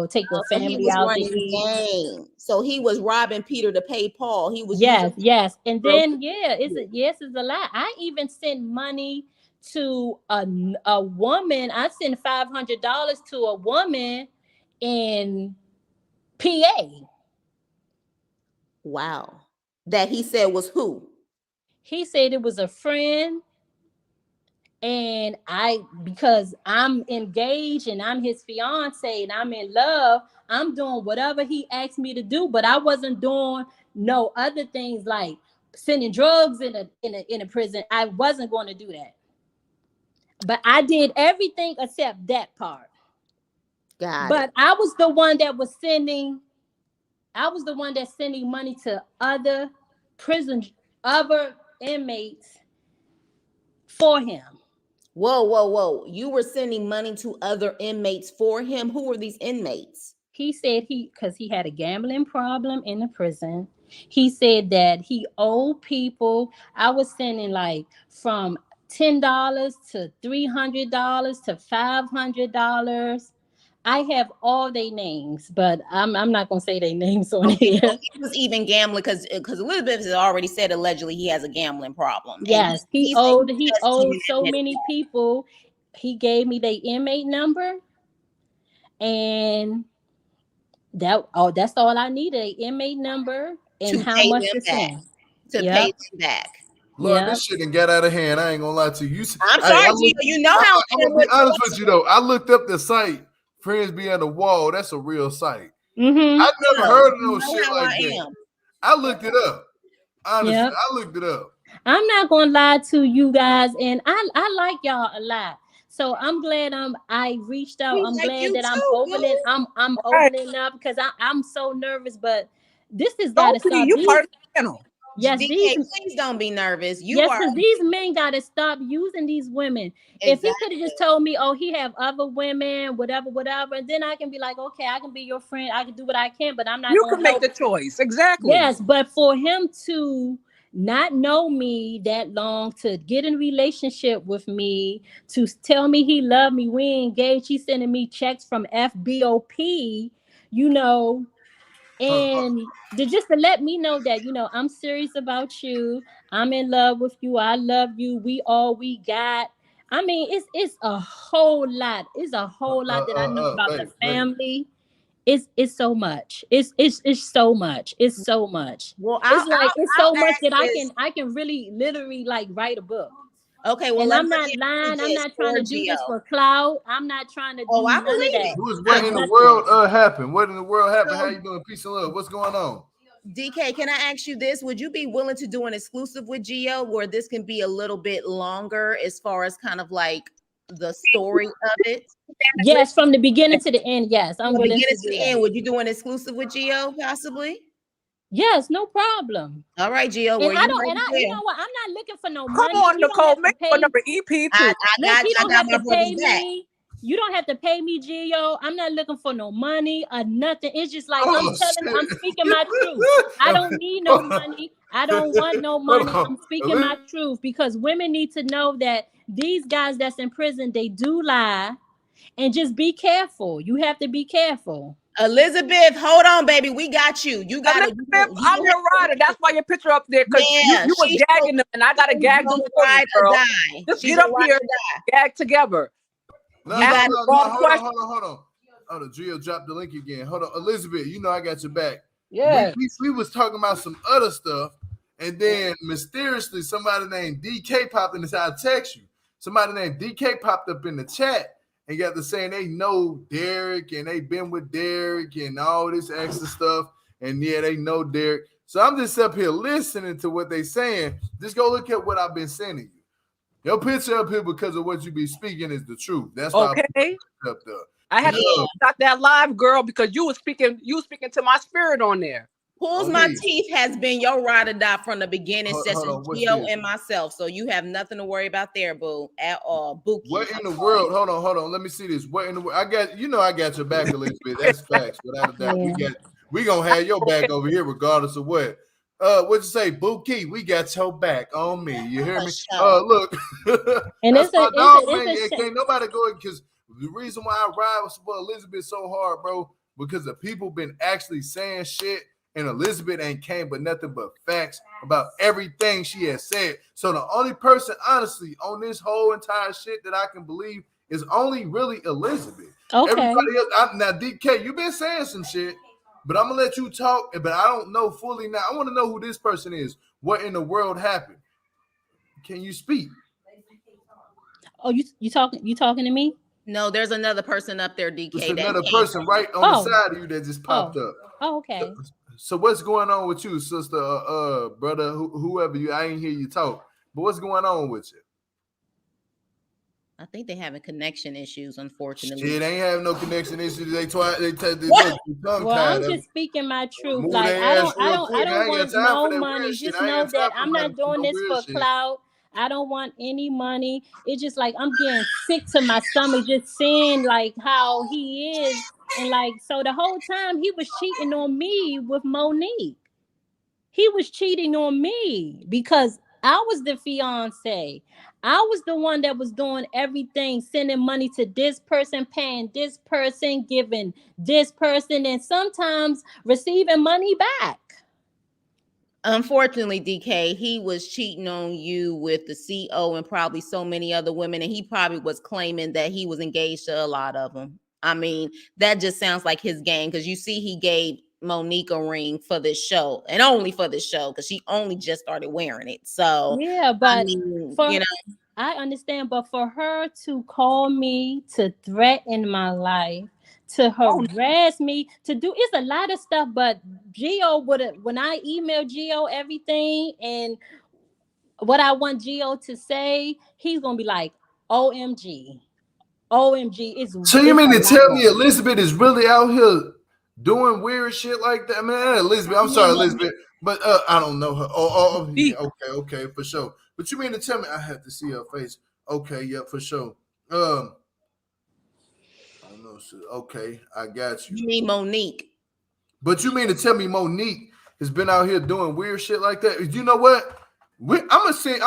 take your family out to eat. So he was robbing Peter to pay Paul. He was yes. And then it's a lie. I even sent money to a woman. I sent $500 to a woman in PA. Wow. That he said was who? He said it was a friend. And because I'm engaged and I'm his fiance and I'm in love, I'm doing whatever he asked me to do, but I wasn't doing no other things like sending drugs in a prison. I wasn't going to do that. But I did everything except that part. But I was the one that was sending money to other inmates for him. Whoa. You were sending money to other inmates for him? Who were these inmates? He said because he had a gambling problem in the prison. He said that he owed people. I was sending like from $10 to $300 to $500. I have all their names, but I'm not gonna say their names on here. So he was even gambling because Elizabeth has already said allegedly he has a gambling problem. Yes, he owed so many people. He gave me their inmate number, and that's all I needed: an inmate number and how much to send to pay them back. Lord, this shit done got out of hand. I ain't gonna lie to you. I'm sorry, Gio. You know how I'm gonna be honest with you though. I looked up the site. Friends Beyond the Wall, that's a real site. Mm-hmm. I never heard of no shit like that. I looked it up. Honestly, I looked it up. I'm not gonna lie to you guys, and I like y'all a lot. So I'm glad I reached out. I'm glad that I'm opening up because I'm so nervous, but this is gotta stop. You part of the channel. Yes, please don't be nervous. Because these men got to stop using these women. Exactly. If he could have just told me, oh, he have other women, whatever, and then I can be like, okay, I can be your friend. I can do what I can, but I'm not. You can make the choice. Exactly. Yes, but for him to not know me that long, to get in a relationship with me, to tell me he loved me, we engaged, he's sending me checks from FBOP, and just to let me know that, I'm serious about you. I'm in love with you. I love you. We all we got. I mean, it's a whole lot. It's a whole lot that I know about the family. It's so much. It's so much. It's so much. Well, it's so much that I can really literally like write a book. Okay, well, And let I'm me not ask lying. you I'm this not trying for to do this Gio. for clout. I'm not trying to do Oh, I none of believe that. it. What For in the nothing. world happened? What in the world happened? How So, you doing? Peace and love. What's going on? DK, can I ask you this? Would you be willing to do an exclusive with Gio where this can be a little bit longer as far as kind of like the story of it? Yes, from the beginning to the end. Yes, I'm From the willing beginning to to do the that. end, would you do an exclusive with Gio possibly? Yes, no problem. All right, Gio, And where I you don't, heard and it I, you there. know what? I'm not looking for no Come money. on, You don't Nicole, have to make pay. another EP I, too. I Look, got you I don't got have my to brother's pay back. me. You don't have to pay me, Gio. I'm not looking for no money or nothing. It's just like Oh I'm shit! speaking my truth. I don't need no money. I don't want no Hold money. on. I'm speaking my truth because women need to know that these guys that's in prison, they do lie. And just be careful. You have to be careful. Elizabeth, hold on, baby. We got you. You gotta Elizabeth, I'm your rider. That's why your picture up there, because yeah, you was she's gagging them, and I gotta she's gag them gonna for you, ride or girl. die. Just She's get up gonna ride here, or die. gag together. No, You no, got no, all no. the Hold on, questions. hold on, hold on. Oh, the Gio dropped the link again. Hold on, Elizabeth. You know I got your back. Yeah. We was talking about some other stuff, and then mysteriously somebody named DK popped in the. I text you. Somebody named DK popped up in the chat and got to saying they know Derek and they been with Derek and all this extra stuff, and yeah, they know Derek. So I'm just up here listening to what they saying. Just go look at what I've been sending you. Your picture up here because of what you be speaking is the truth. That's why I put it up there. I had to stop that live, girl, because you was speaking to my spirit on there. Pulls My Teeth has been your ride or die from the beginning, Hold on, what's Gio this? and myself. So you have nothing to worry about there, boo, at all. Buki. What in the world? Hold on. Let me see this. What in the world? I got I got your back, Elizabeth. That's facts. Without a doubt, we gonna have your back over here, regardless of what. What you say, Buki? We got your back on me. You hear me? Look, and that's my dog, man. Can't nobody go because the reason why I ride for Elizabeth so hard, bro, because the people been actually saying shit. And Elizabeth ain't came but nothing but facts about everything she has said. So the only person, honestly, on this whole entire shit that I can believe is only really Elizabeth. Okay. Everybody else, now DK, you've been saying some shit, but I'm gonna let you talk. But I don't know fully now. I want to know who this person is. What in the world happened? Can you speak? Oh, you talking to me? No, there's another person up there, DK. There's another person right on the side of you that just popped up. Oh, okay. So what's going on with you, sister, brother, whoever you? I ain't hear you talk, but what's going on with you? I think they having connection issues, unfortunately. Shit, ain't having no connection issues. They well, I'm just speaking my truth. Like I don't want no money. Just know that I'm not doing this for clout. I don't want any money. It's just like I'm getting sick to my stomach just seeing like how he is. And like, so the whole time he was cheating on me with Monique. He was cheating on me because I was the fiance. I was the one that was doing everything, sending money to this person, paying this person, giving this person, and sometimes receiving money back. Unfortunately, DK, he was cheating on you with the CO and probably so many other women, and he probably was claiming that he was engaged to a lot of them. I mean, that just sounds like his game because you see he gave Monique a ring for this show and only for this show because she only just started wearing it. So yeah, but I mean, you know, I understand, but for her to call me, to threaten my life, to harass me, to do, it's a lot of stuff. But Gio would have, when I emailed Gio everything and what I want Gio to say, he's gonna be like, OMG, it's. So you mean to tell me Elizabeth is really out here doing weird shit like that? I mean, Elizabeth, I'm sorry, Elizabeth, but I don't know her. Oh, yeah, okay, for sure. But you mean to tell me I have to see her face? Okay, yeah, for sure. I don't know. Okay, I got you. You mean Monique? But you mean to tell me Monique has been out here doing weird shit like that? You know what? I'm gonna send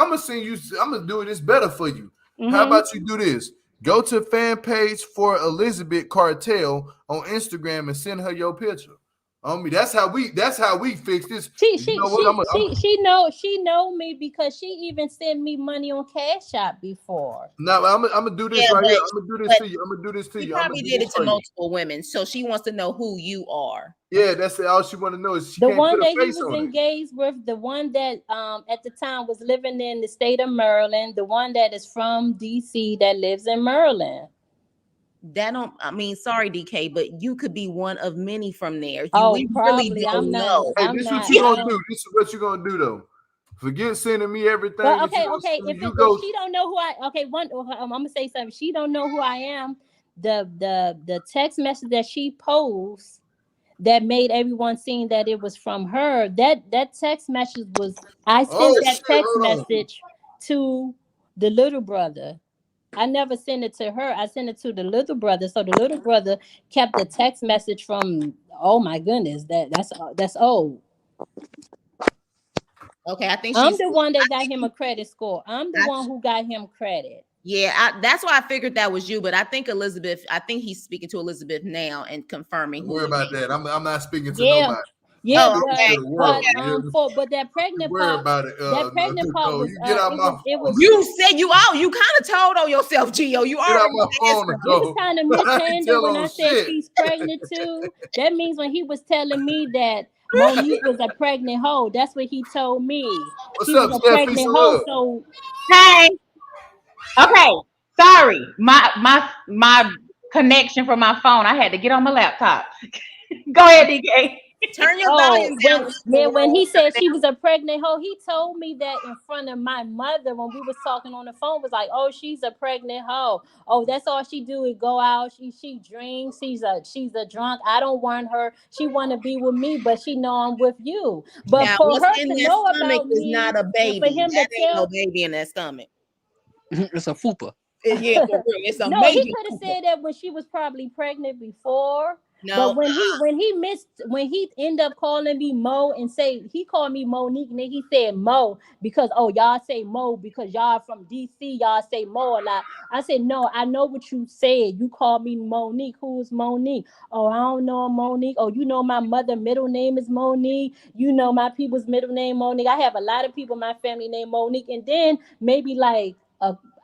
you. I'm gonna do this better for you. Mm-hmm. How about you do this? Go to fan page for Elizabeth Cartel on Instagram and send her your picture. On me. That's how we fix this. She You know what? she know me because she even sent me money on Cash App before. Now I'm gonna do this right here. I'm gonna do this to you. I'm gonna do this to She you. probably did it to multiple women, so she wants to know who you are. Yeah, that's all she want to know is she the can't one put that a he face was on engaged with, the one that at the time was living in the state of Maryland, the one that is from DC that lives in Maryland. That don't, I mean, sorry, DK, but you could be one of many from there. Oh, We probably. really don't I'm not. know. Hey, I'm this not. what you gonna do. This is what you gonna do though. Forget sending me everything. But that okay, you okay. send, If she don't know who I, okay, I'm gonna say something. She don't know who I am. The text message that she posed that made everyone seeing that it was from her. That text message was, I sent that text message to the little brother. I never sent it to her. I sent it to the little brother. So the little brother kept the text message from. Oh my goodness, that's old. Okay, I think I'm the one that got him a credit score. I'm the one who got him credit. Yeah, that's why I figured that was you. But I think Elizabeth, I think he's speaking to Elizabeth now and confirming. Don't worry about that. I'm not speaking to Yeah. nobody. Yeah, okay. but that pregnant worry part, about it. that pregnant part was, you get out my phone. You said you kind of told on yourself, Gio. You get out already my phone. It was kind of mishandled when I said shit. she's pregnant too. That means when he was telling me that Monique was a pregnant hoe, that's what he told me. What's she up, was a Steph? pregnant hoe. So hey, okay, sorry, my connection from my phone. I had to get on my laptop. Go ahead, DK. Turn your volume down. When he said she was a pregnant hoe, he told me that in front of my mother when we was talking on the phone. Was like, oh, she's a pregnant hoe. Oh, that's all she do is go out. She drinks. She's a drunk. I don't want her. She want to be with me, but she know I'm with you. But now, for what's her in to that know stomach about is me, not a baby. for him that to ain't tell no baby in that stomach. It's a fupa. Yeah, for real. It's a no, major he could have said that when she was probably pregnant before. No, But when he ended up calling me Mo and say he called me Monique and then he said Mo because y'all say Mo because y'all from DC, y'all say Mo a lot. I said no, I know what you said. You called me Monique. Who's Monique? Oh, I don't know Monique. Oh, you know my mother middle name is Monique. You know my people's middle name Monique. I have a lot of people in my family named Monique. And then maybe like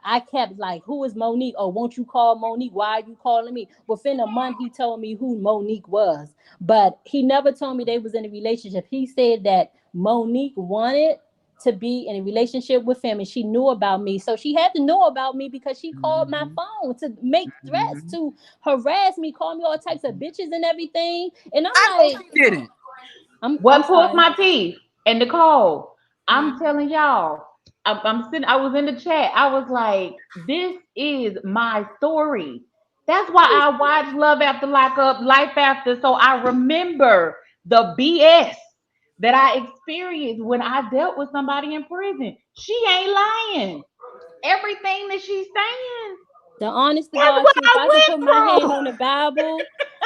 I kept like, who is Monique? Oh, won't you call Monique? Why are you calling me? Within a month, he told me who Monique was. But he never told me they was in a relationship. He said that Monique wanted to be in a relationship with him and she knew about me. So she had to know about me because she called my phone to make threats, to harass me, call me all types of bitches and everything. And I'm like, she didn't. What pulled my teeth? And Nicole, I'm telling y'all, I'm sitting. I was in the chat. I was like, "This is my story." That's why I watch Love After Lockup, Life After, so I remember the BS that I experienced when I dealt with somebody in prison. She ain't lying. Everything that she's saying. The honest to That's God what truth. I I can put went my hand through. on the Bible.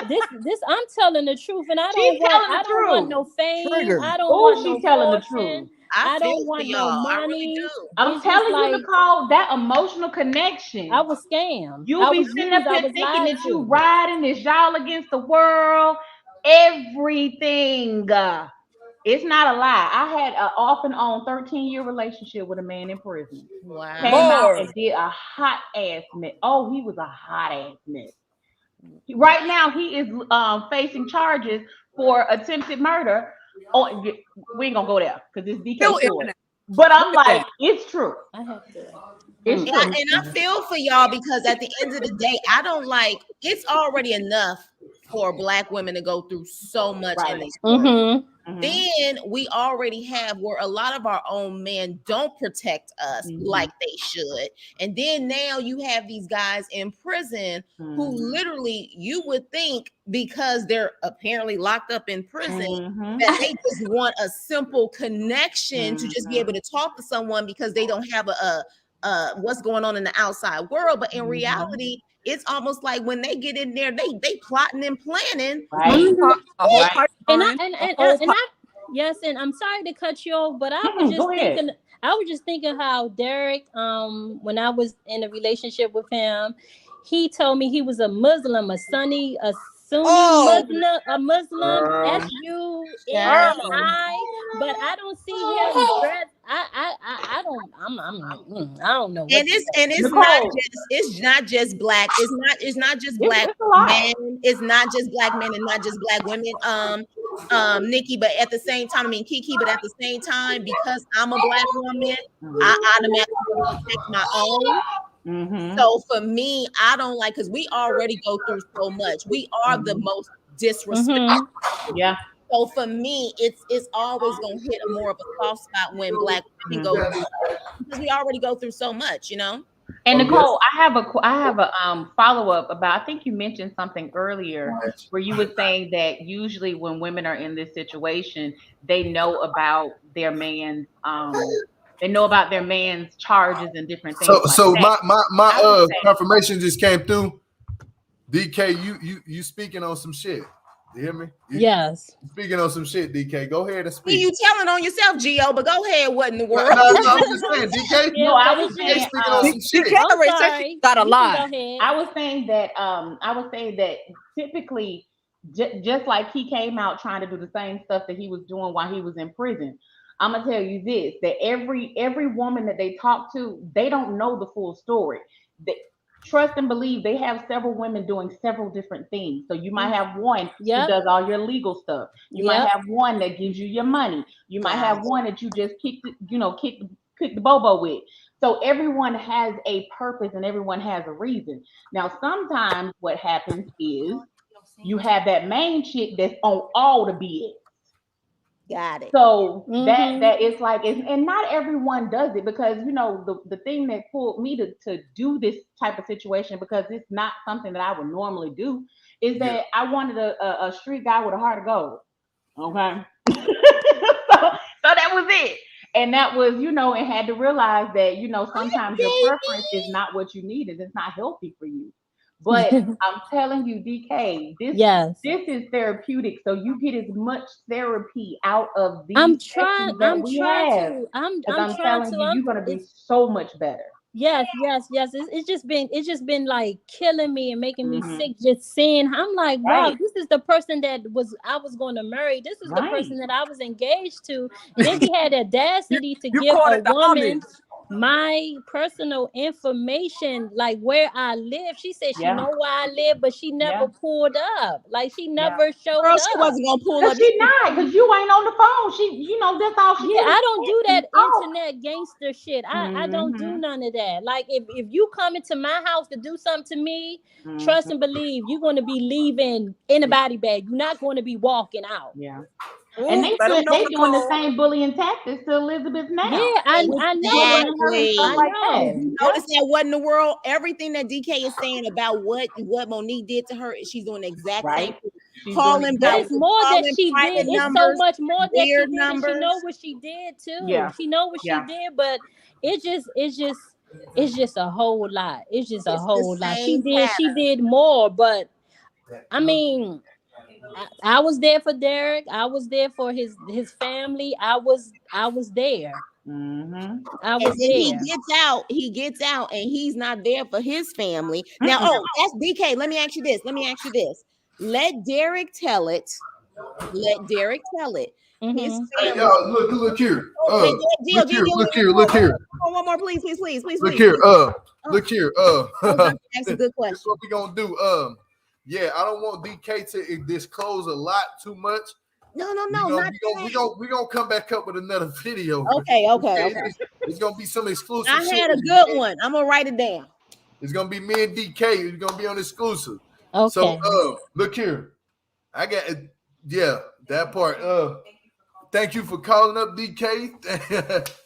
This I'm telling the truth, and I She's telling the don't want truth. no fame. Trigger. I don't Oh, want no she's telling the fortune. truth. I I feel don't for want no y'all. I really money. do. I'm It's just telling you, like Nicole, that emotional connection. I was scammed. You I be was sitting up used. I there was thinking lied that you to. riding this y'all against the world, everything. It's not a lie. I had an off and on 13-year relationship with a man in prison. Wow. Came out Lord. and did a hot ass mess. Oh, he was a hot ass mess. Right now, he is facing charges for attempted murder. Oh, we ain't gonna go there because it's DK story. But I'm like, it's true. I have to. It's And true. I feel for y'all because at the end of the day, I don't like it's already enough for Black women to go through so much in Right. these courts. Mm-hmm. Then we already have where a lot of our own men don't protect us like they should. And then now you have these guys in prison who literally you would think because they're apparently locked up in prison that they just want a simple connection to just be able to talk to someone because they don't have a what's going on in the outside world. But in reality, it's almost like when they get in there, they plotting and planning. Right. A whole Right. And I yes, and I'm sorry to cut you off, but I was just Go ahead. thinking. I was just thinking how Derek, when I was in a relationship with him, he told me he was a Muslim, a Sunni Muslim Girl. SUNNI, but I don't see him dressed. I don't know what. Nicole, it's not just black. It's not just black it's a lot. men. It's not just black men and not just black women. Nikki, but at the same time, I mean Kiki, but at the same time, because I'm a black woman, I automatically protect my own. So for me, I don't like, because we already go through so much. We are the most disrespectful. Yeah. So for me, it's always gonna hit a more of a soft spot when black women go through, because we already go through so much, you know. And Nicole, I have a follow up about. I think you mentioned something earlier where you were saying that usually when women are in this situation, they know about their man's charges and different things. So like that. my confirmation just came through. DK, you speaking on some shit. You hear me? Yes. Speaking on some shit, DK. Go ahead and speak. You telling on yourself, Gio, but go ahead. What in the world? No, I'm just saying, DK. No, I was saying speaking on some shit. Got a lie. I was saying that typically, just like he came out trying to do the same stuff that he was doing while he was in prison. I'm gonna tell you this: that every woman that they talk to, they don't know the full story. Trust and believe, they have several women doing several different things. So you might have one who does all your legal stuff. You might have one that gives you your money. You might have one that you just kick the bobo with. So everyone has a purpose and everyone has a reason. Now, sometimes what happens is you have that main chick that's on all the BS. Got it. So that it's like, and not everyone does it, because the thing that pulled me to do this type of situation, because it's not something that I would normally do, is that I wanted a street guy with a heart of gold. Okay. so that was it. And that was, and had to realize that, sometimes your preference is not what you need, and it's not healthy for you. But I'm telling you, DK, this is therapeutic. So you get as much therapy out of these. I'm trying to. You're gonna be so much better. Yes. It's just been like killing me and making me sick. Just seeing, I'm like, wow, this is the person that I was going to marry. This is the person that I was engaged to. And then he had the audacity to give a woman my personal information, like where I live. She said she know where I live, but she never pulled up. Like she never showed up. She wasn't gonna pull up. She not, because you ain't on the phone. She, that's all she. Yeah, I don't do that internet gangster shit. I don't do none of that. Like if you come into my house to do something to me, trust and believe you're going to be leaving in a body bag. You're not going to be walking out. Yeah. And they doing the same bullying tactics to Elizabeth now. Yeah, I know. Notice that what in the world? Everything that DK is saying about what Monique did to her, she's doing the exact same thing. Calling back. It's more that she did. It's so much more that she did. And she know what she did too. Yeah. She know what she did, but it's just a whole lot. It's just a whole lot. She did more, but I mean, I was there for Derek. I was there for his family. I was there. I was there. He gets out, and he's not there for his family. Now, that's DK. Let me ask you this. Let Derek tell it. His family. Hey, y'all, look here. Look here. One more, please. Look here. Look here. That's a good question. That's what we gonna do. Yeah, I don't want DK to disclose a lot too much. No. We're gonna come back up with another video. Okay. It's gonna be some exclusive. I had a good one. I'm gonna write it down. It's gonna be me and DK. It's gonna be on exclusive. Okay. So look here. I got that part. Thank you for calling up, DK.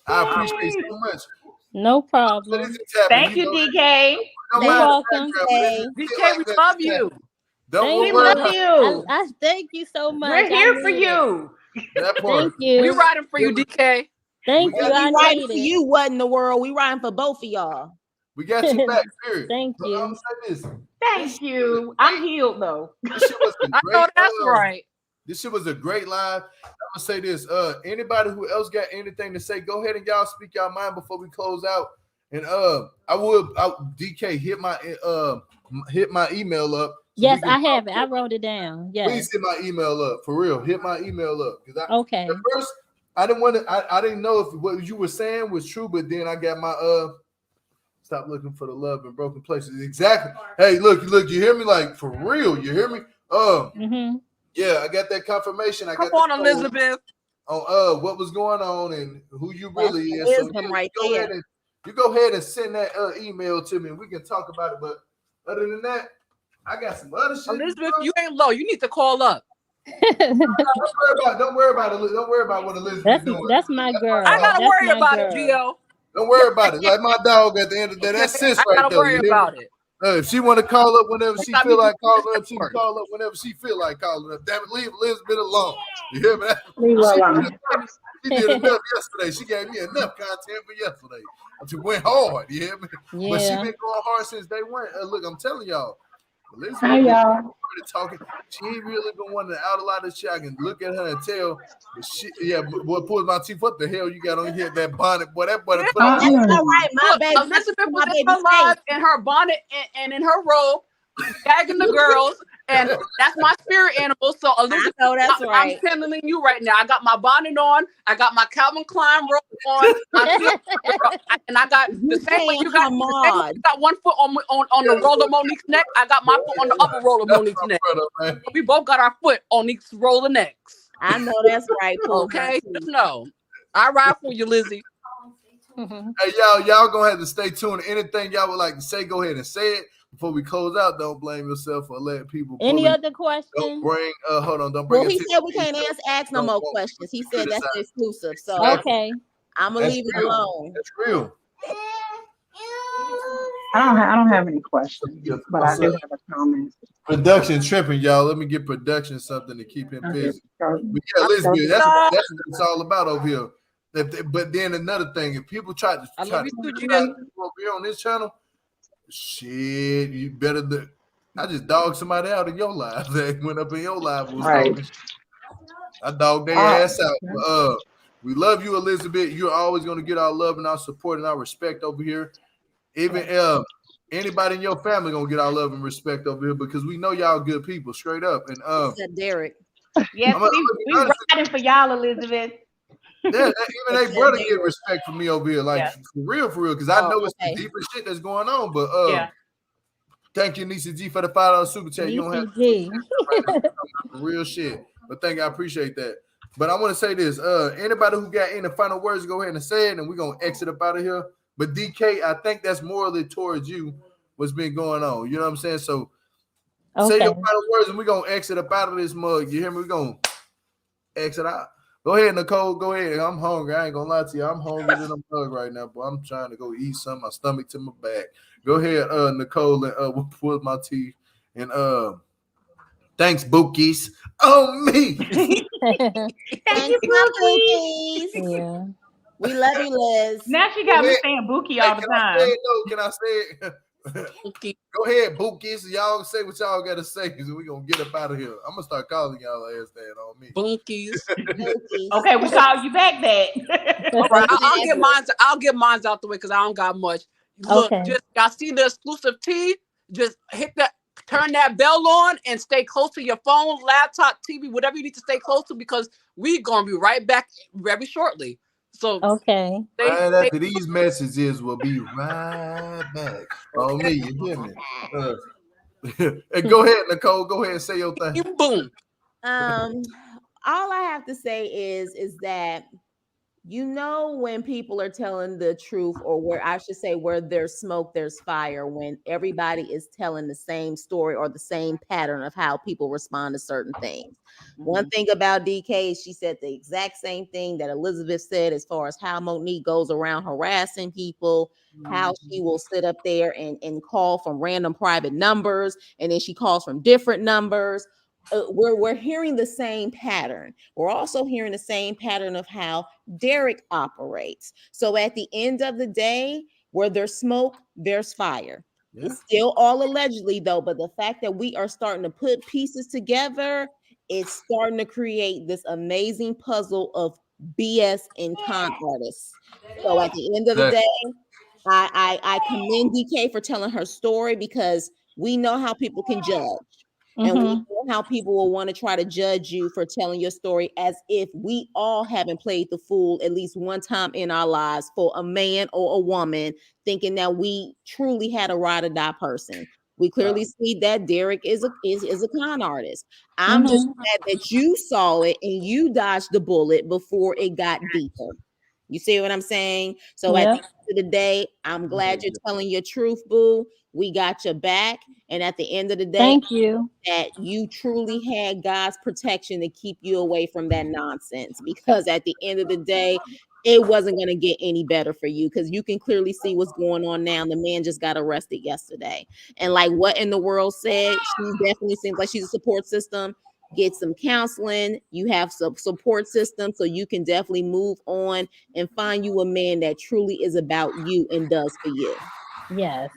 I appreciate it so much. No problem. Thank you, DK. You're welcome. DK, we love you. We love you. I thank you so much. We're here for you. Thank you. We riding for you, DK. Thank you. We riding for you. What in the world? We riding for both of y'all. We got you back. Period. Thank you. I'm saying this. Thank you. I'm healed though. This shit was a great, I know that's right. This shit was a great live. I'm gonna say this. Anybody who else got anything to say, go ahead and y'all speak y'all mind before we close out. And DK hit my email up. So Yes, I have it. I wrote it down. Yes. Please hit my email up for real. Hit my email up because Okay. at first I didn't want to. I didn't know if what you were saying was true, but then I got my stop looking for the love in broken places. Exactly. Hey, look, you hear me? Like for real, you hear me? Yeah, I got that confirmation. I Come got on, Elizabeth. On what was going on and who you really is. So Wisdom yeah, right you go there. ahead and send that email to me and we can talk about it. But other than that, I got some other shit. Elizabeth, you ain't low. You need to call up. Don't worry about what Elizabeth is doing. That's my girl. I gotta That's worry my about girl. it, Gio. Don't worry about it. Like my dog at the end of the day, that's sis I right gotta there. worry about it. If she want to call up whenever she Stop feel me like doing calling up, she can call up whenever she feel like calling up. Damn it, leave Elizabeth alone. You hear me? Leave her alone. She did enough yesterday. She gave me enough content for yesterday. She went hard. You hear me? Yeah. But she been going hard since day one. Look, I'm telling y'all. Elizabeth Hi, y'all. talking. She ain't really been wanting to out a lot of shit. I can look at her and tell. But she, boy, pulls my teeth. What the hell you got on here? That bonnet, boy. That boy put on. That's all right. My Look, baby. Elizabeth was my in baby her live safe. in her bonnet and in her robe, gagging the girls, and that's my spirit animal. So Elizabeth, I know that's right. I'm channeling you right now. I got my bonnet on, I got my Calvin Klein robe on, and I got the same way you got. The same way you got one foot on the roll of Monique's neck. I got my foot on the other roll of Monique's neck. Brother, We both got our foot on each roll of necks. I know that's right. Okay, just know. I ride for you, Lizzie. Hey, y'all gonna have to stay tuned. Anything y'all would like to say, go ahead and say it before we close out. Don't blame yourself for letting people. Any other questions? Don't bring. Hold on. Don't bring. Well, he said we can't ask no more questions. He said that's exclusive. So okay, I'm gonna leave it alone. That's real. I don't have any questions, but I do have a comment. Production tripping, y'all. Let me get production something to keep him busy. But yeah, Elizabeth, that's what it's all about over here. But then another thing, if people try to be on this channel, shit, you better. I just dogged somebody out in your live that went up in your live. Right. I dogged their ass out. We love you, Elizabeth. You're always going to get our love and our support and our respect over here. Even anybody in your family gonna get our love and respect over here because we know y'all good people, straight up. And Derek. Yes, we riding for y'all, Elizabeth. Yeah, even they brother get respect from me over here, like for real, because I know it's the deepest shit that's going on. But thank you, Nisa G, for the $5 super chat. You don't have to real shit. But thank you, I appreciate that. But I want to say this: anybody who got any final words, go ahead and say it, and we're gonna exit up out of here. But DK, I think that's morally towards you what's been going on. You know what I'm saying? So say your final words, and we're gonna exit up out of this mug. You hear me? We're gonna exit out. Go ahead, Nicole. Go ahead. I'm hungry. I ain't gonna lie to you. I'm hungry than a mug right now, but I'm trying to go eat something. My stomach to my back. Go ahead, Nicole, and we'll pull my teeth. And thanks, Bookies. Oh me. Thank you, Bookies. Yeah. We love you, Liz. Now she got me saying Bookie all the time. Can I say it? Go ahead, Bookies. Y'all say what y'all gotta say, because we're gonna get up out of here. I'm gonna start calling y'all ass that on me. Bunkies. Okay, we call you back that. All right, I'll get mine out the way because I don't got much. Look, just y'all see the exclusive tea. Just turn that bell on and stay close to your phone, laptop, TV, whatever you need to stay close to, because we're gonna be right back very shortly. So right after these messages, we'll be right back on me. You hear me? And go ahead, Nicole. Go ahead and say your thing. Boom. All I have to say is that when people are telling the truth, or where there's smoke, there's fire, when everybody is telling the same story or the same pattern of how people respond to certain things. One thing about DK, she said the exact same thing that Elizabeth said as far as how Monique goes around harassing people, how she will sit up there and call from random private numbers, and then she calls from different numbers. We're hearing the same pattern. We're also hearing the same pattern of how Derek operates. So at the end of the day, where there's smoke, there's fire. Yeah. It's still all allegedly, though, but the fact that we are starting to put pieces together, it's starting to create this amazing puzzle of BS and con artists. So at the end of the day, I commend DK for telling her story, because we know how people can judge. And we know how people will want to try to judge you for telling your story, as if we all haven't played the fool at least one time in our lives for a man or a woman, thinking that we truly had a ride or die person. We clearly see that Derek is a con artist. I'm just glad that you saw it and you dodged the bullet before it got deeper. You see what I'm saying? So at the end of the day, I'm glad you're telling your truth, boo. We got your back. And at the end of the day, thank you. That you truly had God's protection to keep you away from that nonsense. Because at the end of the day, it wasn't going to get any better for you, because you can clearly see what's going on now. The man just got arrested yesterday. And like what in the world said, she definitely seems like she's a support system. Get some counseling. You have some support system, so you can definitely move on and find you a man that truly is about you and does for you. Yes.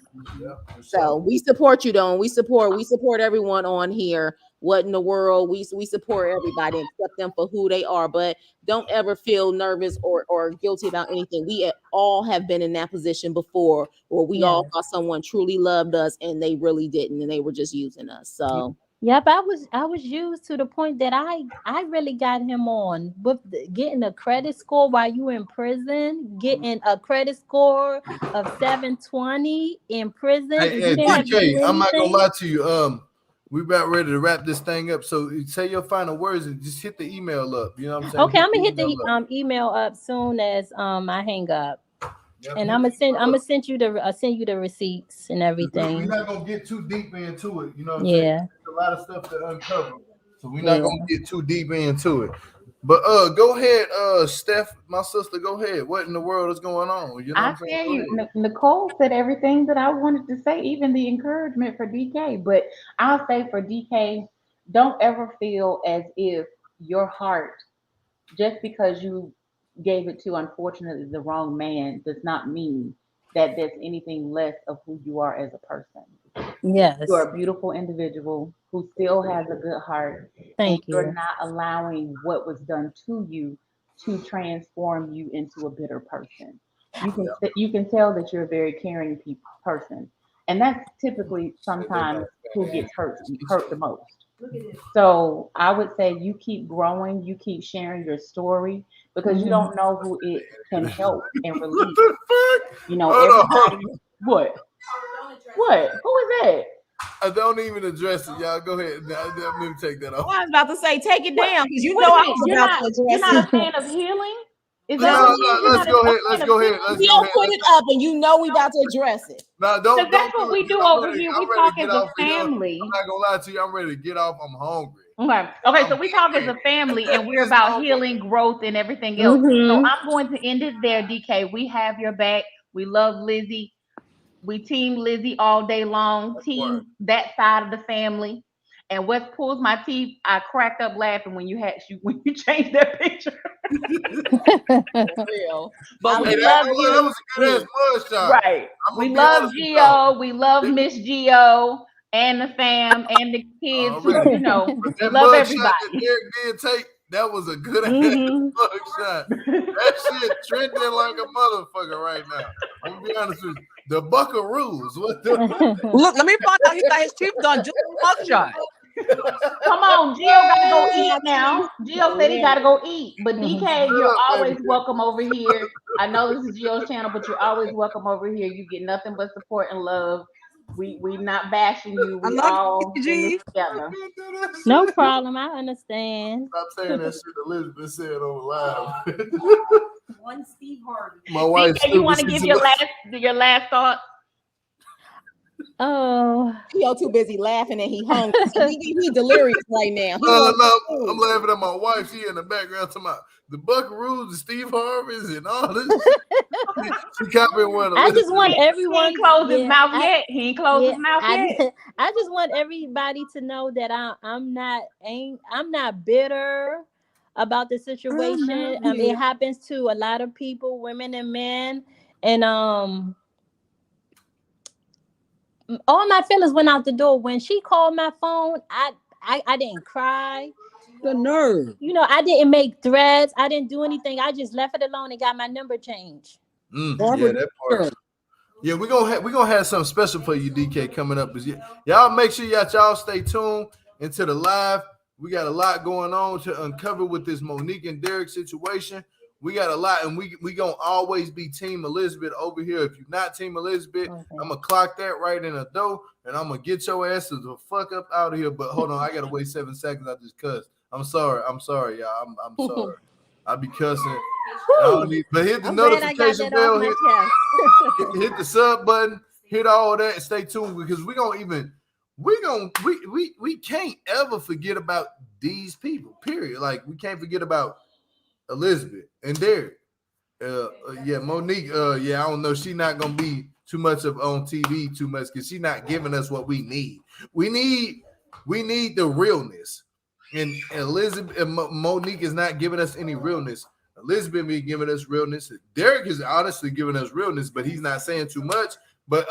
So we support you, though. We support everyone on here. What in the world? We support everybody, accept them for who they are, but don't ever feel nervous or guilty about anything. We all have been in that position before, where we all thought someone truly loved us and they really didn't, and they were just using us. So yep, I was used to the point that I really got him on with getting a credit score while you in prison, getting a credit score of 720 in prison. Hey, You didn't have to do DK, I'm not gonna anything. lie to you. We about ready to wrap this thing up. So say your final words and just hit the email up. You know what I'm saying? Okay, I'm gonna hit the email up soon as I hang up. And I'm gonna send you the receipts and everything. We're not gonna get too deep into it. You know what I'm Yeah. saying? There's a lot of stuff to uncover. So we're not gonna get too deep into it. But go ahead, Steph, my sister, go ahead. What in the world is going on? You know I tell you, Nicole said everything that I wanted to say, even the encouragement for DK. But I'll say for DK, don't ever feel as if your heart, just because you gave it to, unfortunately, the wrong man, does not mean that there's anything less of who you are as a person. Yes. You're a beautiful individual who still has a good heart. Thank and you're you. not allowing what was done to you to transform you into a bitter person. You can tell that you're a very caring person. And that's typically sometimes who gets hurt the most. So I would say you keep growing, you keep sharing your story, because you don't know who it can help and release. You know, everybody. What? What? Who is that? I don't even address it, y'all. Go ahead. Let me take that off. I was about to say, take it down, because you know I was about to address You're not a fan of healing? Is that no, let's go ahead. Let's go ahead. We don't put it up, and you know we about to address it. No, don't. That's what we do over here. We talk as a family. I'm not gonna lie to you. I'm ready to get off. I'm hungry. Okay. So we talk as a family, and we're about healing, growth, and everything else. So I'm going to end it there, DK. We have your back. We love Lizzie. We team Lizzie all day long. Team that side of the family. And what pulls my teeth, I cracked up laughing when you changed that picture. But we love you. That was a good ass mugshot. Right. We love Gio. We love Miss Gio and the fam and the kids. Who, love everybody. That was a good ass mugshot. That shit trending like a motherfucker right now. I'm gonna be honest with you. The Buckaroos. Look, let me find out he got his teeth done. Just a mugshot. Come on, Gio gotta go eat now. Gio said he gotta go eat. But DK, you're always welcome over here. I know this is Gio's channel, but you're always welcome over here. You get nothing but support and love. We not bashing you. We all in this together. No problem. I understand. Stop saying that shit Elizabeth said on live. One Steve Harvey. My wife. DK, you want to give your last thought? Oh, he too busy laughing and he hungry. So he delirious right now. No, I'm laughing at my wife. She in the background talking about the Buckaroos, the Steve Harveys, and all this. She copying one. I just want everyone. He ain't closed his mouth yet. He ain't closed his mouth yet. I just want everybody to know that I'm not bitter about the situation. It happens to a lot of people, women and men, and all my feelings went out the door when she called my phone. I didn't cry. The nerve. I didn't make threats. I didn't do anything. I just left it alone and got my number changed. Yeah, that part. Yeah, we're gonna have something special for you, DK, coming up. Y'all make sure y'all stay tuned. into the live. We got a lot going on to uncover with this Monique and Derek situation. We got a lot, and we gonna always be Team Elizabeth over here. If you're not Team Elizabeth, Okay. I'm gonna clock that right in the door, and I'm gonna get your asses the fuck up out of here. But hold on, I gotta wait 7 seconds. I just cussed. I'm sorry, y'all. I'm sorry. I be cussing. But hit the notification bell. Hit the sub button. Hit all that. And stay tuned because we can't ever forget about these people. Period. Like we can't forget about Elizabeth and Derek. Monique. I don't know. She not gonna be too much of on TV too much because she not giving us what we need. We need the realness. And Elizabeth and Monique is not giving us any realness. Elizabeth be giving us realness. Derek is honestly giving us realness, but he's not saying too much. But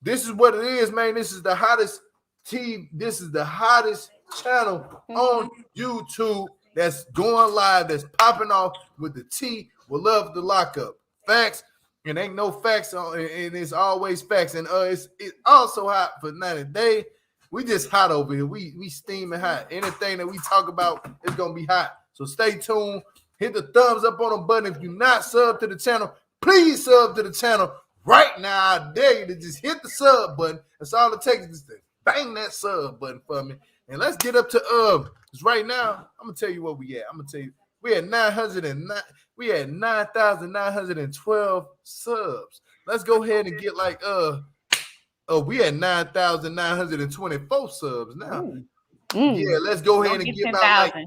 this is what it is, man. This is the hottest team. This is the hottest channel on YouTube that's going live, that's popping off with the T. We love the lockup. Facts. And ain't no facts on, and it's always facts. And it's also hot for 90 days. We just hot over here. We steaming hot. Anything that we talk about is gonna be hot. So stay tuned. Hit the thumbs up on the button. If you're not sub to the channel, please sub to the channel right now. I dare you to just hit the sub button. That's all it takes is to bang that sub button for me. And let's get up to because right now I'm gonna tell you what we at. I'm gonna tell you we had 9,912 subs. Let's go ahead and get like we had 9,924 subs now. Yeah, let's go ahead and get about like,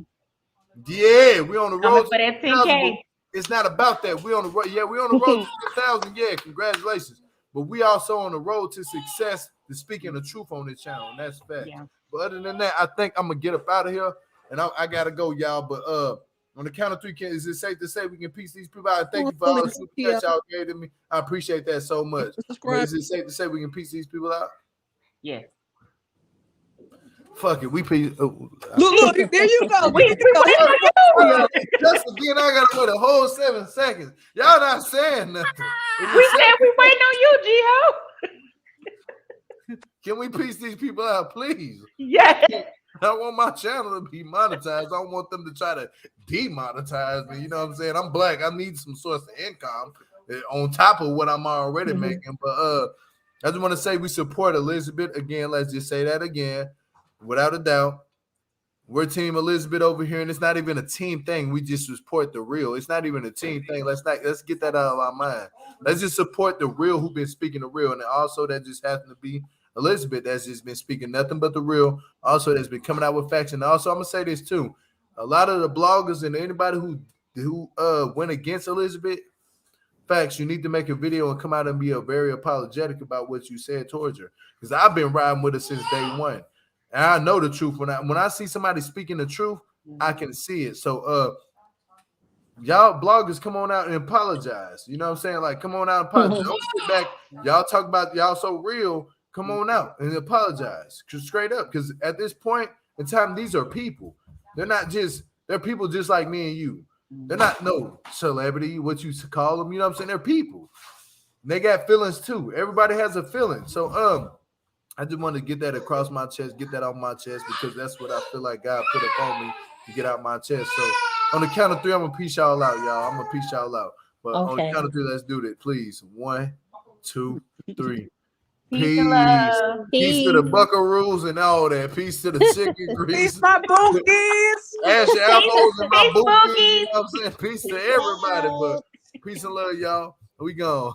we on the road for that 10K. It's not about that. We on the road. Yeah, we on the road to 10,000. Yeah, congratulations. But we also on the road to success, to speaking the truth on this channel, and that's fact. Yeah. But other than that, I think I'm gonna get up out of here, and I gotta go, y'all. But on the count of three, is it safe to say we can piece these people out? Thank you for all the super chats y'all gave to me. I appreciate that so much. Is it safe to say we can piece these people out? Yes. Fuck it, we piece. Look, there you go. Just again, I gotta wait a whole 7 seconds. Y'all not saying nothing. We said we waiting on you, Gio. Can we piece these people out, please? Yes. I want my channel to be monetized. I don't want them to try to demonetize me. You know what I'm saying? I'm black. I need some source of income on top of what I'm already making. But I just want to say we support Elizabeth. Again, let's just say that again. Without a doubt. We're Team Elizabeth over here, and it's not even a team thing. We just support the real. It's not even a team thing. Let's get that out of our mind. Let's just support the real who've been speaking the real. And also that just happens to be Elizabeth that's just been speaking nothing but the real. Also, that's been coming out with facts. And also, I'm gonna say this too: a lot of the bloggers and anybody who went against Elizabeth, facts. You need to make a video and come out and be very apologetic about what you said towards her. Because I've been riding with her since day one, and I know the truth. When I see somebody speaking the truth, I can see it. So, y'all bloggers, come on out and apologize. You know what I'm saying? Like, come on out and apologize. Don't sit back. Y'all talk about y'all so real. Come on out and apologize, straight up. Because at this point in time, these are people. They're people just like me and you. They're not no celebrity, what you call them. You know what I'm saying? They're people. And they got feelings too. Everybody has a feeling. So I just want to get that across my chest, get that off my chest, because that's what I feel like God put up on me to get out my chest. So on the count of three, I'm gonna peace y'all out, y'all. I'm gonna peace y'all out. But on the count of three, let's do that, please. 1, 2, 3. Peace. Peace to the buckaroos and all that. Peace to the chicken grease. Peace, my bookies. Ashy apples and my bookies. You know what I'm saying? Peace to everybody. But peace and love, y'all. We gone.